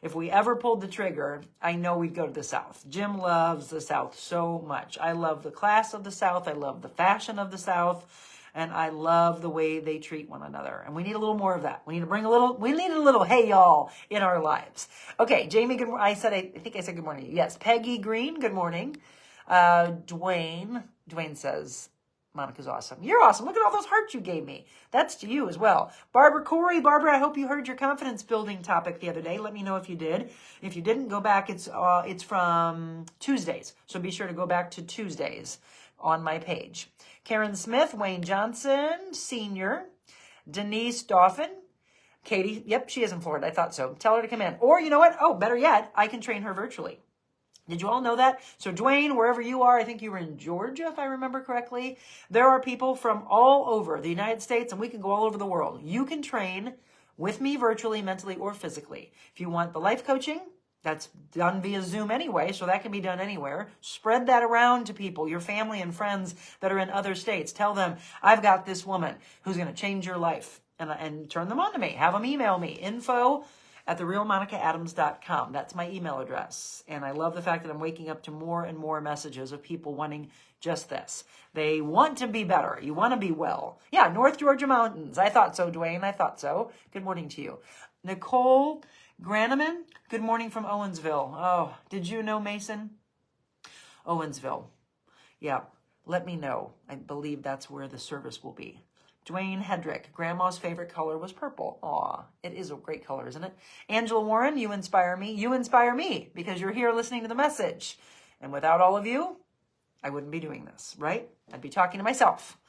if we ever pulled the trigger, I know we'd go to the South. Jim loves the South so much. I love the class of the South. I love the fashion of the South. And I love the way they treat one another. And we need a little more of that. We need a little, hey, y'all, in our lives. Okay, Jamie, good morning. I think I said good morning. Yes, Peggy Green, good morning. Dwayne says, Monica's awesome. You're awesome. Look at all those hearts you gave me. That's to you as well. Barbara Corey, Barbara, I hope you heard your confidence building topic the other day. Let me know if you did. If you didn't, go back. It's from Tuesdays. So be sure to go back to Tuesdays on my page. Karen Smith, Wayne Johnson, Senior, Denise Dauphin, Katie, yep, she is in Florida. I thought so. Tell her to come in. Or you know what? Oh, better yet, I can train her virtually. Did you all know that? So Dwayne, wherever you are, I think you were in Georgia, if I remember correctly. There are people from all over the United States, and we can go all over the world. You can train with me virtually, mentally, or physically. If you want the life coaching, that's done via Zoom anyway, so that can be done anywhere. Spread that around to people, your family and friends that are in other states. Tell them, I've got this woman who's going to change your life. and turn them on to me. Have them email me, info@therealmonicaadams.com. That's my email address. And I love the fact that I'm waking up to more and more messages of people wanting just this. They want to be better. You want to be well. Yeah, North Georgia mountains. I thought so, Dwayne. I thought so. Good morning to you. Nicole Graneman, good morning from Owensville. Oh, did you know Mason? Owensville. Yeah, let me know. I believe that's where the service will be. Dwayne Hedrick, grandma's favorite color was purple. Aw, it is a great color, isn't it? Angela Warren, you inspire me. You inspire me because you're here listening to the message. And without all of you, I wouldn't be doing this, right? I'd be talking to myself.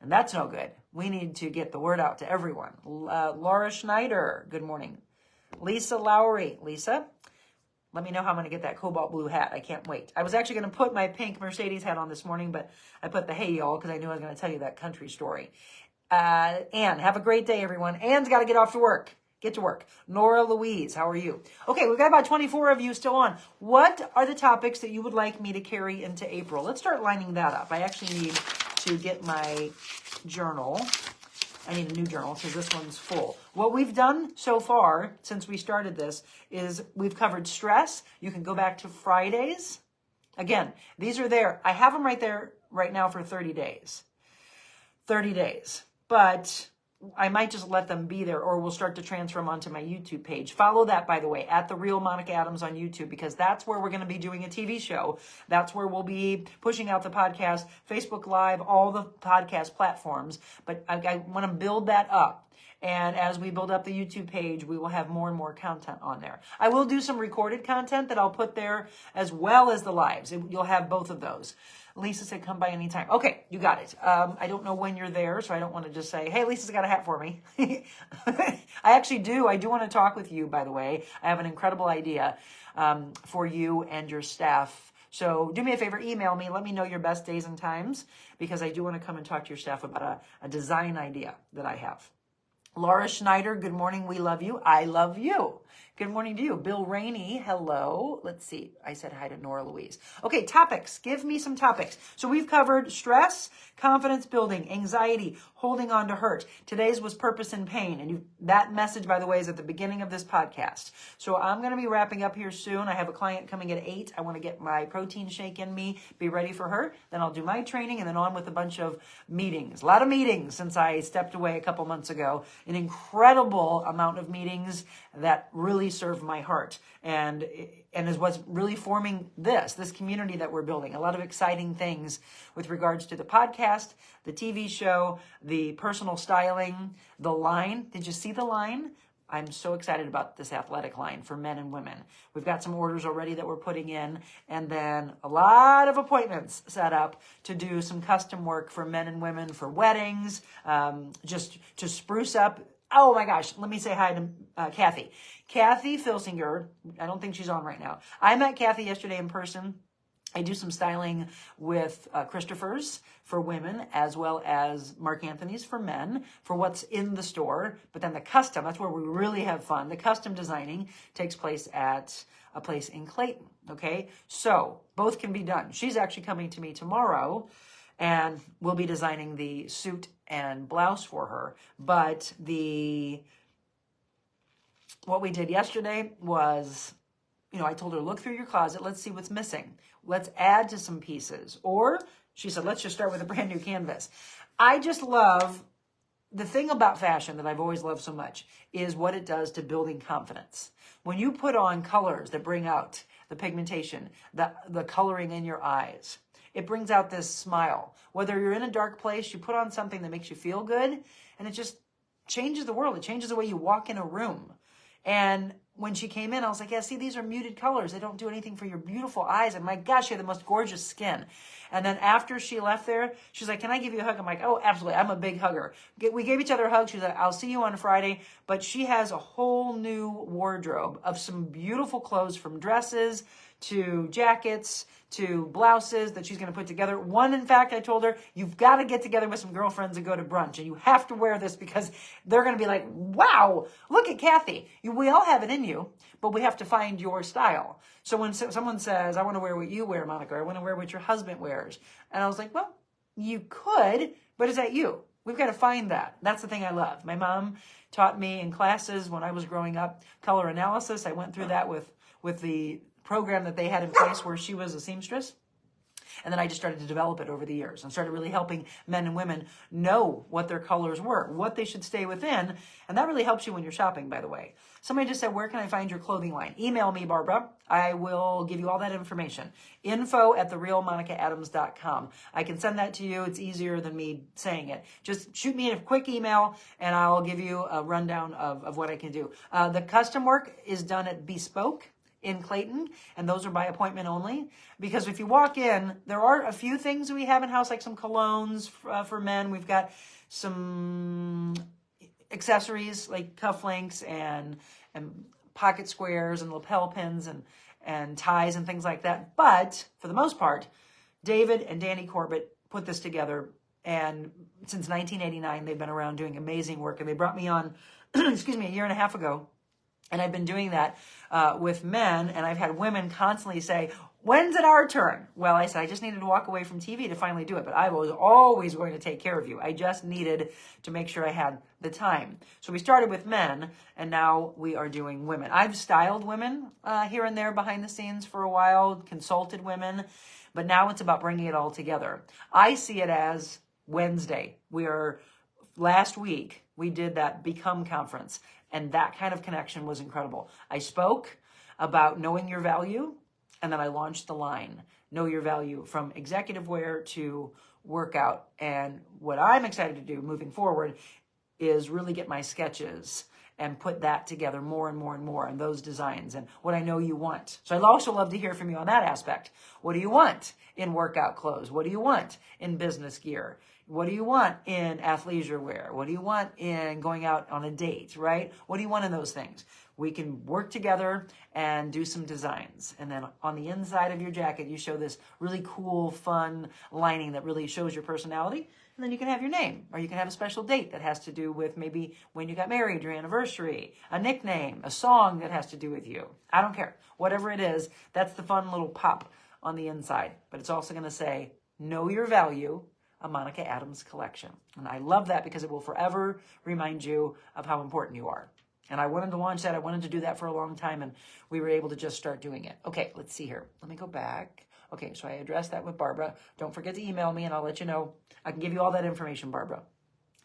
And that's no good. We need to get the word out to everyone. Laura Schneider, good morning. Lisa Lowry. Lisa, let me know how I'm going to get that cobalt blue hat. I can't wait. I was actually going to put my pink Mercedes hat on this morning, but I put the hey y'all because I knew I was going to tell you that country story. Anne, have a great day, everyone. Anne's got to get off to work. Get to work. Nora Louise, how are you? Okay, we've got about 24 of you still on. What are the topics that you would like me to carry into April? Let's start lining that up. I actually need to get my journal. I need a new journal because this one's full. What we've done so far since we started this is we've covered stress. You can go back to Fridays. Again, these are there. I have them right there right now for 30 days. 30 days. But I might just let them be there, or we'll start to transfer them onto my YouTube page. Follow that, by the way, at The Real Monica Adams on YouTube, because that's where we're going to be doing a TV show. That's where we'll be pushing out the podcast, Facebook Live, all the podcast platforms. But I want to build that up. And as we build up the YouTube page, we will have more and more content on there. I will do some recorded content that I'll put there as well as the lives. You'll have both of those. Lisa said, come by anytime. Okay, you got it. I don't know when you're there, so I don't want to just say, hey, Lisa's got a hat for me. I actually do. I do want to talk with you, by the way. I have an incredible idea for you and your staff. So do me a favor, email me. Let me know your best days and times, because I do want to come and talk to your staff about a design idea that I have. Laura Schneider, good morning. We love you. I love you. Good morning to you. Bill Rainey, hello. Let's see. I said hi to Nora Louise. Okay, topics. Give me some topics. So we've covered stress, confidence building, anxiety, holding on to hurt. Today's was purpose and pain. And that message, by the way, is at the beginning of this podcast. So I'm going to be wrapping up here soon. I have a client coming at 8. I want to get my protein shake in me, be ready for her. Then I'll do my training and then on with a bunch of meetings. A lot of meetings since I stepped away a couple months ago. An incredible amount of meetings that really serve my heart and is what's really forming this community that we're building. A lot of exciting things with regards to the podcast, the TV show, the personal styling, the line. Did you see the line? I'm so excited about this athletic line for men and women. We've got some orders already that we're putting in, and then a lot of appointments set up to do some custom work for men and women for weddings, just to spruce up. Oh my gosh, let me say hi to Kathy. Kathy Filsinger, I don't think she's on right now. I met Kathy yesterday in person. I do some styling with Christopher's for women, as well as Mark Anthony's for men, for what's in the store. But then the custom, that's where we really have fun. The custom designing takes place at a place in Clayton, okay? So both can be done. She's actually coming to me tomorrow, and we'll be designing the suit and blouse for her. But what we did yesterday was, I told her, look through your closet. Let's see what's missing. Let's add to some pieces. Or she said, let's just start with a brand new canvas. I just love the thing about fashion that I've always loved so much is what it does to building confidence. When you put on colors that bring out the pigmentation, the coloring in your eyes, it brings out this smile. Whether you're in a dark place, you put on something that makes you feel good, and it just changes the world. It changes the way you walk in a room. And when she came in, I was like, yeah, see, these are muted colors. They don't do anything for your beautiful eyes. And my gosh, you have the most gorgeous skin. And then after she left there, she's like, can I give you a hug? I'm like, oh, absolutely. I'm a big hugger. We gave each other a hug. She's like, I'll see you on Friday. But she has a whole new wardrobe of some beautiful clothes, from dresses to jackets to blouses that she's going to put together. One, in fact, I told her, you've got to get together with some girlfriends and go to brunch. And you have to wear this because they're going to be like, wow, look at Kathy. We all have it in you, but we have to find your style. So when someone says, I want to wear what you wear, Monica, or I want to wear what your husband wears. And I was like, well, you could, but is that you? We've got to find that. That's the thing I love. My mom taught me in classes when I was growing up color analysis. I went through that with the program that they had in place where she was a seamstress. And then I just started to develop it over the years and started really helping men and women know what their colors were, what they should stay within. And that really helps you when you're shopping, by the way. Somebody just said, where can I find your clothing line? Email me, Barbara. I will give you all that information. info@therealmonicaadams.com. I can send that to you. It's easier than me saying it. Just shoot me a quick email and I'll give you a rundown of what I can do. The custom work is done at Bespoke in Clayton, and those are by appointment only. Because if you walk in, there are a few things we have in house, like some colognes for men. We've got some accessories like cufflinks and pocket squares and lapel pins and ties and things like that. But for the most part, David and Danny Corbett put this together, and since 1989, they've been around doing amazing work. And they brought me on, excuse me, a year and a half ago. And I've been doing that with men, and I've had women constantly say, when's it our turn? Well, I said, I just needed to walk away from TV to finally do it, but I was always going to take care of you. I just needed to make sure I had the time. So we started with men, and now we are doing women. I've styled women here and there behind the scenes for a while, consulted women, but now it's about bringing it all together. I see it as Wednesday. Last week, we did that Become conference. And that kind of connection was incredible. I spoke about knowing your value, and then I launched the line, Know Your Value, from executive wear to workout. And what I'm excited to do moving forward is really get my sketches and put that together more and more and more, and those designs and what I know you want. So I'd also love to hear from you on that aspect. What do you want in workout clothes? What do you want in business gear? What do you want in athleisure wear? What do you want in going out on a date, right? What do you want in those things? We can work together and do some designs. And then on the inside of your jacket, you show this really cool, fun lining that really shows your personality. And then you can have your name, or you can have a special date that has to do with maybe when you got married, your anniversary, a nickname, a song that has to do with you. I don't care. Whatever it is, that's the fun little pop on the inside. But it's also going to say, Know Your Value, a Monica Adams collection. And I love that because it will forever remind you of how important you are. And I wanted to launch that. I wanted to do that for a long time, and we were able to just start doing it. Okay, let's see here. Let me go back. Okay, so I addressed that with Barbara. Don't forget to email me, and I'll let you know. I can give you all that information, Barbara.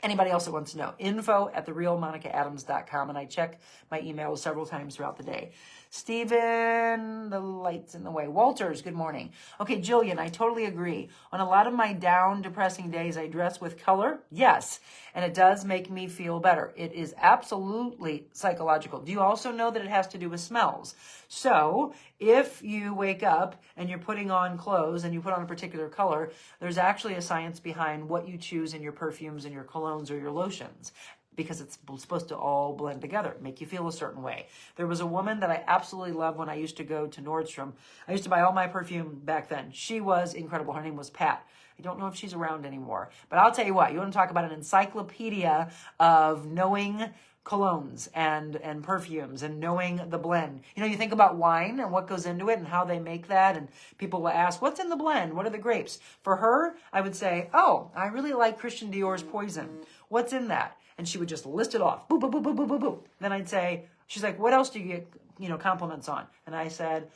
Anybody else that wants to know, info@therealmonicaadams.com, and I check my emails several times throughout the day. Stephen, the light's in the way. Walters, good morning. Okay, Jillian, I totally agree. On a lot of my down, depressing days, I dress with color. Yes, and it does make me feel better. It is absolutely psychological. Do you also know that it has to do with smells? So if you wake up and you're putting on clothes and you put on a particular color, there's actually a science behind what you choose in your perfumes and your colognes or your lotions, because it's supposed to all blend together, make you feel a certain way. There was a woman that I absolutely loved when I used to go to Nordstrom. I used to buy all my perfume back then. She was incredible. Her name was Pat. I don't know if she's around anymore. But I'll tell you what, you want to talk about an encyclopedia of knowing colognes and perfumes and knowing the blend. You know, you think about wine and what goes into it and how they make that, and people will ask, what's in the blend? What are the grapes? For her, I would say, oh, I really like Christian Dior's Poison. What's in that? And she would just list it off. Boop, boop, boop, boop, boop, boop, boop. Then I'd say, she's like, what else do you get, compliments on? And I said,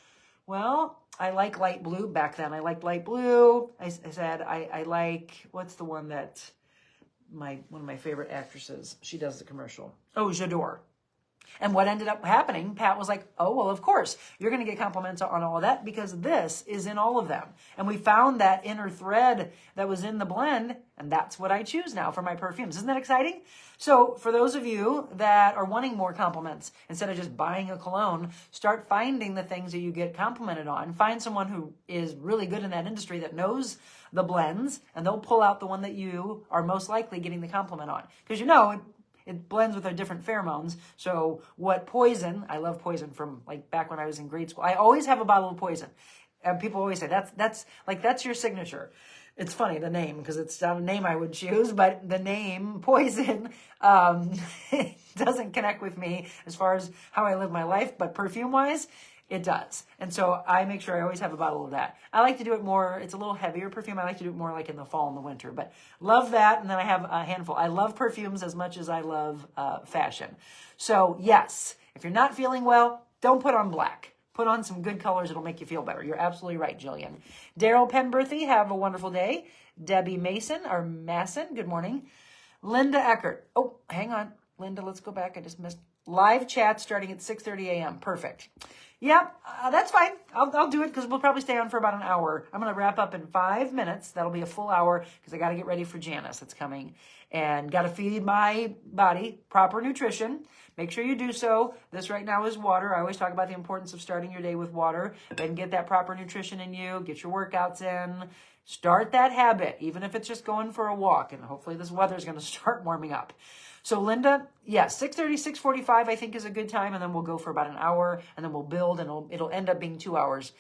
well, I like light blue. Back then, I liked light blue. I said, I like, what's the one that one of my favorite actresses, she does the commercial. Oh, J'adore. And what ended up happening, Pat was like, oh, well, of course, you're going to get compliments on all of that because this is in all of them. And we found that inner thread that was in the blend, and that's what I choose now for my perfumes. Isn't that exciting? So for those of you that are wanting more compliments, instead of just buying a cologne, start finding the things that you get complimented on. Find someone who is really good in that industry that knows the blends, and they'll pull out the one that you are most likely getting the compliment on. Because it blends with our different pheromones. So what Poison, I love Poison from like back when I was in grade school. I always have a bottle of Poison. And people always say, that's your signature. It's funny, the name, because it's not a name I would choose, but the name Poison doesn't connect with me as far as how I live my life. But perfume-wise, It does. And so I make sure I always have a bottle of that. I like to do it more, it's a little heavier perfume. I like to do it more like in the fall and the winter, but love that. And then I have a handful. I love perfumes as much as I love fashion. So yes, if you're not feeling well, don't put on black. Put on some good colors. It'll make you feel better. You're absolutely right, Jillian. Daryl Penberthy, have a wonderful day. Debbie Mason, or Masson, good morning. Linda Eckert. Oh, hang on. Linda, let's go back. I just missed. Live chat starting at 6:30 a.m. Perfect. Yeah, that's fine. I'll do it because we'll probably stay on for about an hour. I'm going to wrap up in 5 minutes. That'll be a full hour because I got to get ready for Janice that's coming. And got to feed my body proper nutrition. Make sure you do so. This right now is water. I always talk about the importance of starting your day with water. Then get that proper nutrition in you. Get your workouts in. Start that habit, even if it's just going for a walk. And hopefully this weather is going to start warming up. So Linda, yes, 6:30, 6:45 I think is a good time, and then we'll go for about an hour, and then we'll build, and it'll end up being 2 hours,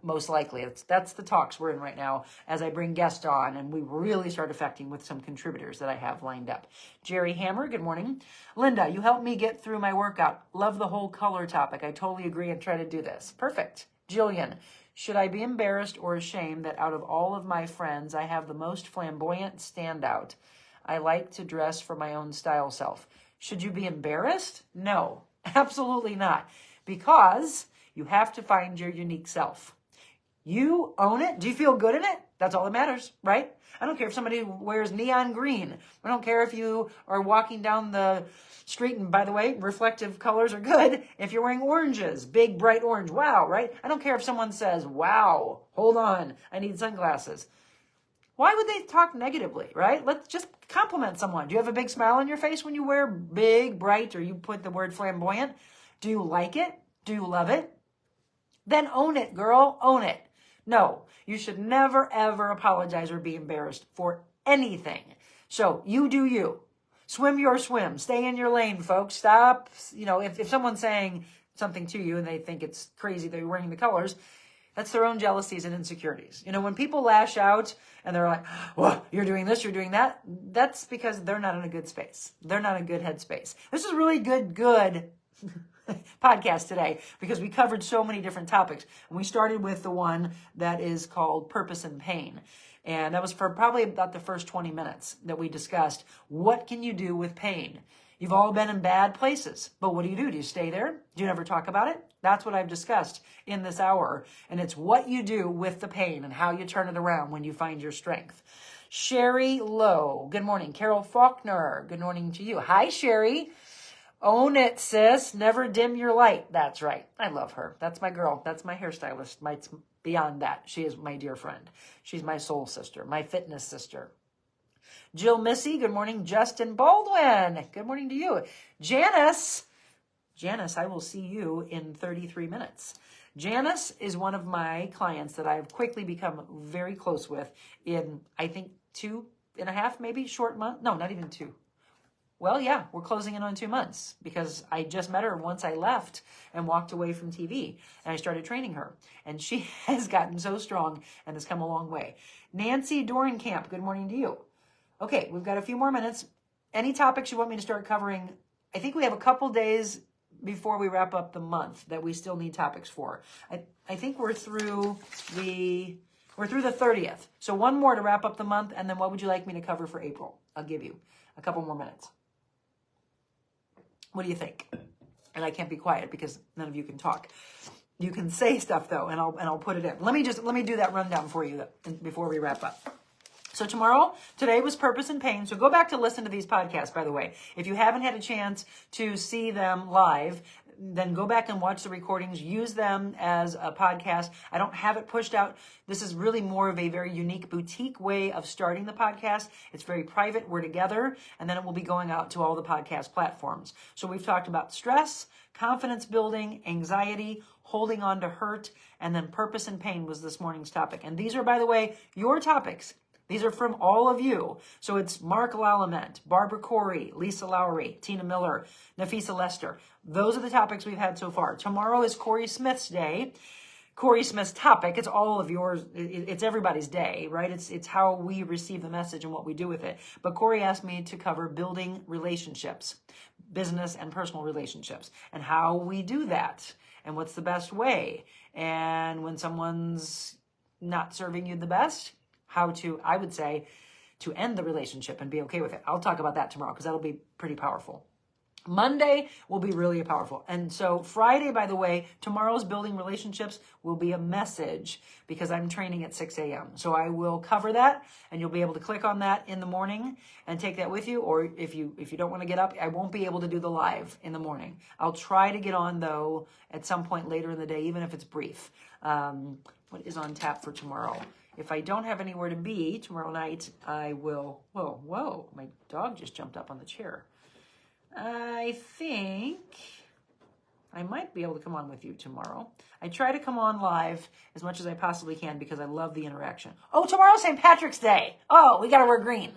most likely. That's the talks we're in right now as I bring guests on, and we really start affecting with some contributors that I have lined up. Jerry Hammer, good morning. Linda, you helped me get through my workout. Love the whole color topic. I totally agree and try to do this. Perfect. Jillian, should I be embarrassed or ashamed that out of all of my friends, I have the most flamboyant standout? I like to dress for my own style self. Should you be embarrassed? No, absolutely not. Because you have to find your unique self. You own it. Do you feel good in it? That's all that matters, right? I don't care if somebody wears neon green. I don't care if you are walking down the street, and by the way, reflective colors are good. If you're wearing oranges, big, bright orange, wow, right? I don't care if someone says, wow, hold on, I need sunglasses. Why would they talk negatively, right? Let's just compliment someone. Do you have a big smile on your face when you wear big, bright, or you put the word flamboyant? Do you like it? Do you love it? Then own it, girl. Own it. No, you should never, ever apologize or be embarrassed for anything. So you do you. Swim your swim. Stay in your lane, folks. Stop. If someone's saying something to you and they think it's crazy that you're wearing the colors, that's their own jealousies and insecurities. When people lash out and they're like, well, you're doing this, you're doing that, that's because they're not in a good space. They're not in a good headspace. This is really good podcast today because we covered so many different topics. And we started with the one that is called Purpose and Pain. And that was for probably about the first 20 minutes that we discussed. What can you do with pain? You've all been in bad places, but what do? Do you stay there? Do you never talk about it? That's what I've discussed in this hour. And it's what you do with the pain and how you turn it around when you find your strength. Sherry Lowe, good morning. Carol Faulkner, good morning to you. Hi, Sherry. Own it, sis. Never dim your light. That's right. I love her. That's my girl. That's my hairstylist. Beyond that, she is my dear friend. She's my soul sister, my fitness sister. Jill Missy, good morning. Justin Baldwin, good morning to you. Janice, I will see you in 33 minutes. Janice is one of my clients that I've quickly become very close with in, I think, 2.5, maybe short month. No, not even 2. Well, yeah, we're closing in on 2 months because I just met her once I left and walked away from TV and I started training her. And she has gotten so strong and has come a long way. Nancy Dorenkamp, good morning to you. Okay, we've got a few more minutes. Any topics you want me to start covering? I think we have a couple days before we wrap up the month that we still need topics for. I think we're through the 30th. So one more to wrap up the month, and then what would you like me to cover for April? I'll give you a couple more minutes. What do you think? And I can't be quiet because none of you can talk. You can say stuff though, and I'll put it in. Let me do that rundown for you before we wrap up. So today was Purpose and Pain. So go back to listen to these podcasts, by the way. If you haven't had a chance to see them live, then go back and watch the recordings. Use them as a podcast. I don't have it pushed out. This is really more of a very unique boutique way of starting the podcast. It's very private. We're together. And then it will be going out to all the podcast platforms. So we've talked about stress, confidence building, anxiety, holding on to hurt, and then purpose and pain was this morning's topic. And these are, by the way, your topics. These are from all of you. So it's Mark Lallement, Barbara Corey, Lisa Lowry, Tina Miller, Nafisa Lester. Those are the topics we've had so far. Tomorrow is Corey Smith's day. Corey Smith's topic. It's all of yours. It's everybody's day, right? It's how we receive the message and what we do with it. But Corey asked me to cover building relationships, business and personal relationships, and how we do that, and what's the best way. And when someone's not serving you the best, how to, I would say, to end the relationship and be okay with it. I'll talk about that tomorrow because that'll be pretty powerful. Monday will be really powerful. And so Friday, by the way, tomorrow's building relationships will be a message because I'm training at 6 a.m. So I will cover that and you'll be able to click on that in the morning and take that with you. Or if you don't want to get up, I won't be able to do the live in the morning. I'll try to get on though at some point later in the day, even if it's brief. What is on tap for tomorrow? If I don't have anywhere to be tomorrow night, I will, whoa, my dog just jumped up on the chair. I think I might be able to come on with you tomorrow. I try to come on live as much as I possibly can because I love the interaction. Oh, tomorrow's St. Patrick's Day. Oh, we got to wear green.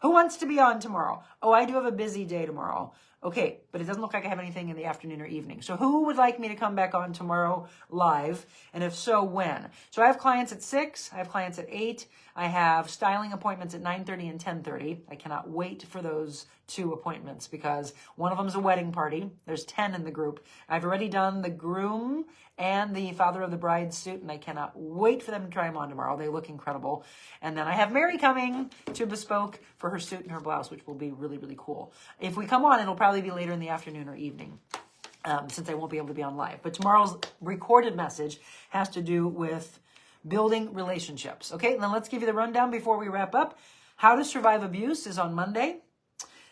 Who wants to be on tomorrow? Oh, I do have a busy day tomorrow. Okay, but it doesn't look like I have anything in the afternoon or evening. So who would like me to come back on tomorrow live? And if so, when? So I have clients at 6. I have clients at 8. I have styling appointments at 9:30 and 10:30. I cannot wait for those 2 appointments because one of them is a wedding party. There's 10 in the group. I've already done the groom and the father of the bride's suit, and I cannot wait for them to try them on tomorrow. They look incredible. And then I have Mary coming to Bespoke for her suit and her blouse, which will be really, really cool. If we come on, it'll probably be later in the afternoon or evening. Since I won't be able to be on live. But tomorrow's recorded message has to do with building relationships. Okay, and then let's give you the rundown before we wrap up. How to survive abuse is on Monday.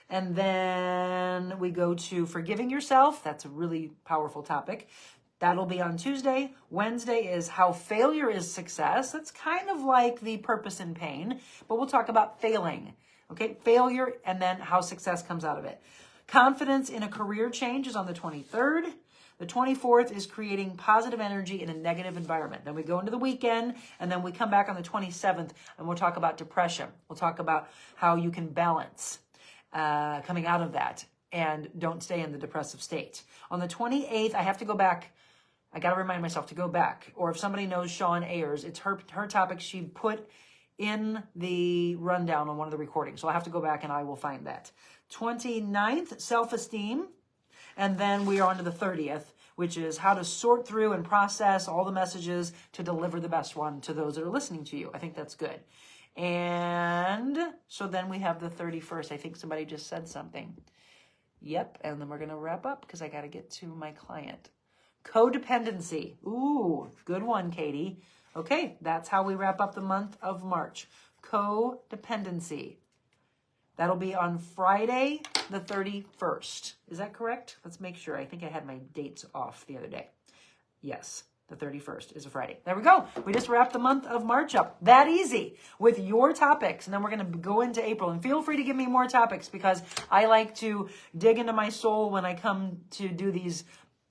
And then we go to forgiving yourself. That's a really powerful topic. That'll be on Tuesday. Wednesday is how failure is success. That's kind of like the purpose in pain, but we'll talk about failing. Okay, failure and then how success comes out of it. Confidence in a career change is on the 23rd. The 24th is creating positive energy in a negative environment. Then we go into the weekend, and then we come back on the 27th, and we'll talk about depression. We'll talk about how you can balance coming out of that and don't stay in the depressive state. On the 28th, I have to go back. I got to remind myself to go back. Or if somebody knows Sean Ayers, it's her topic she put in the rundown on one of the recordings. So I'll have to go back and I will find that. 29th, self-esteem. And then we are on to the 30th, which is how to sort through and process all the messages to deliver the best one to those that are listening to you. I think that's good. And so then we have the 31st. I think somebody just said something. Yep. And then we're going to wrap up because I got to get to my client. Codependency. Ooh, good one, Katie. Okay, that's how we wrap up the month of March. Codependency. That'll be on Friday, the 31st. Is that correct? Let's make sure. I think I had my dates off the other day. Yes, the 31st is a Friday. There we go. We just wrapped the month of March up. That easy with your topics. And then we're going to go into April. And feel free to give me more topics because I like to dig into my soul when I come to do these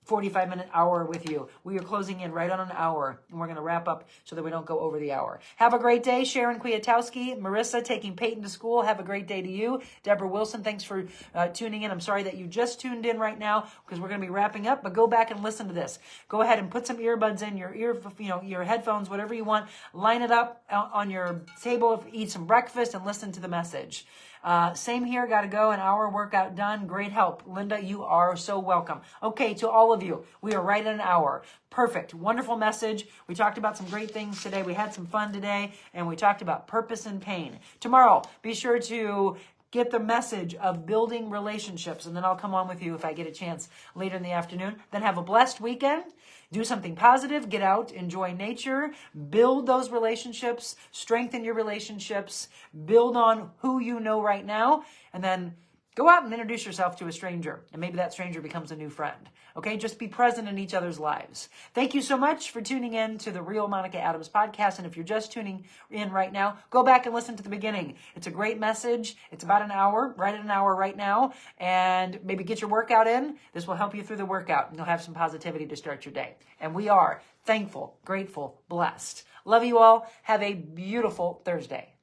45-minute hour with you. We are closing in right on an hour, and we're going to wrap up so that we don't go over the hour. Have a great day. Sharon Kwiatkowski, Marissa taking Peyton to school. Have a great day to you. Deborah Wilson, thanks for tuning in. I'm sorry that you just tuned in right now because we're going to be wrapping up, but go back and listen to this. Go ahead and put some earbuds in, your headphones, whatever you want. Line it up on your table, eat some breakfast, and listen to the message. Same here. Got to go. An hour workout done. Great help. Linda, you are so welcome. Okay, to all of you, we are right at an hour. Perfect. Wonderful message. We talked about some great things today. We had some fun today, and we talked about purpose and pain. Tomorrow, be sure to get the message of building relationships, and then I'll come on with you if I get a chance later in the afternoon. Then have a blessed weekend. Do something positive, get out, enjoy nature, build those relationships, strengthen your relationships, build on who you know right now, and then go out and introduce yourself to a stranger, and maybe that stranger becomes a new friend. Okay, just be present in each other's lives. Thank you so much for tuning in to the Real Monica Adams podcast, and if you're just tuning in right now, go back and listen to the beginning. It's a great message. It's about an hour, right at an hour right now, and maybe get your workout in. This will help you through the workout, and you'll have some positivity to start your day. And we are thankful, grateful, blessed. Love you all. Have a beautiful Thursday.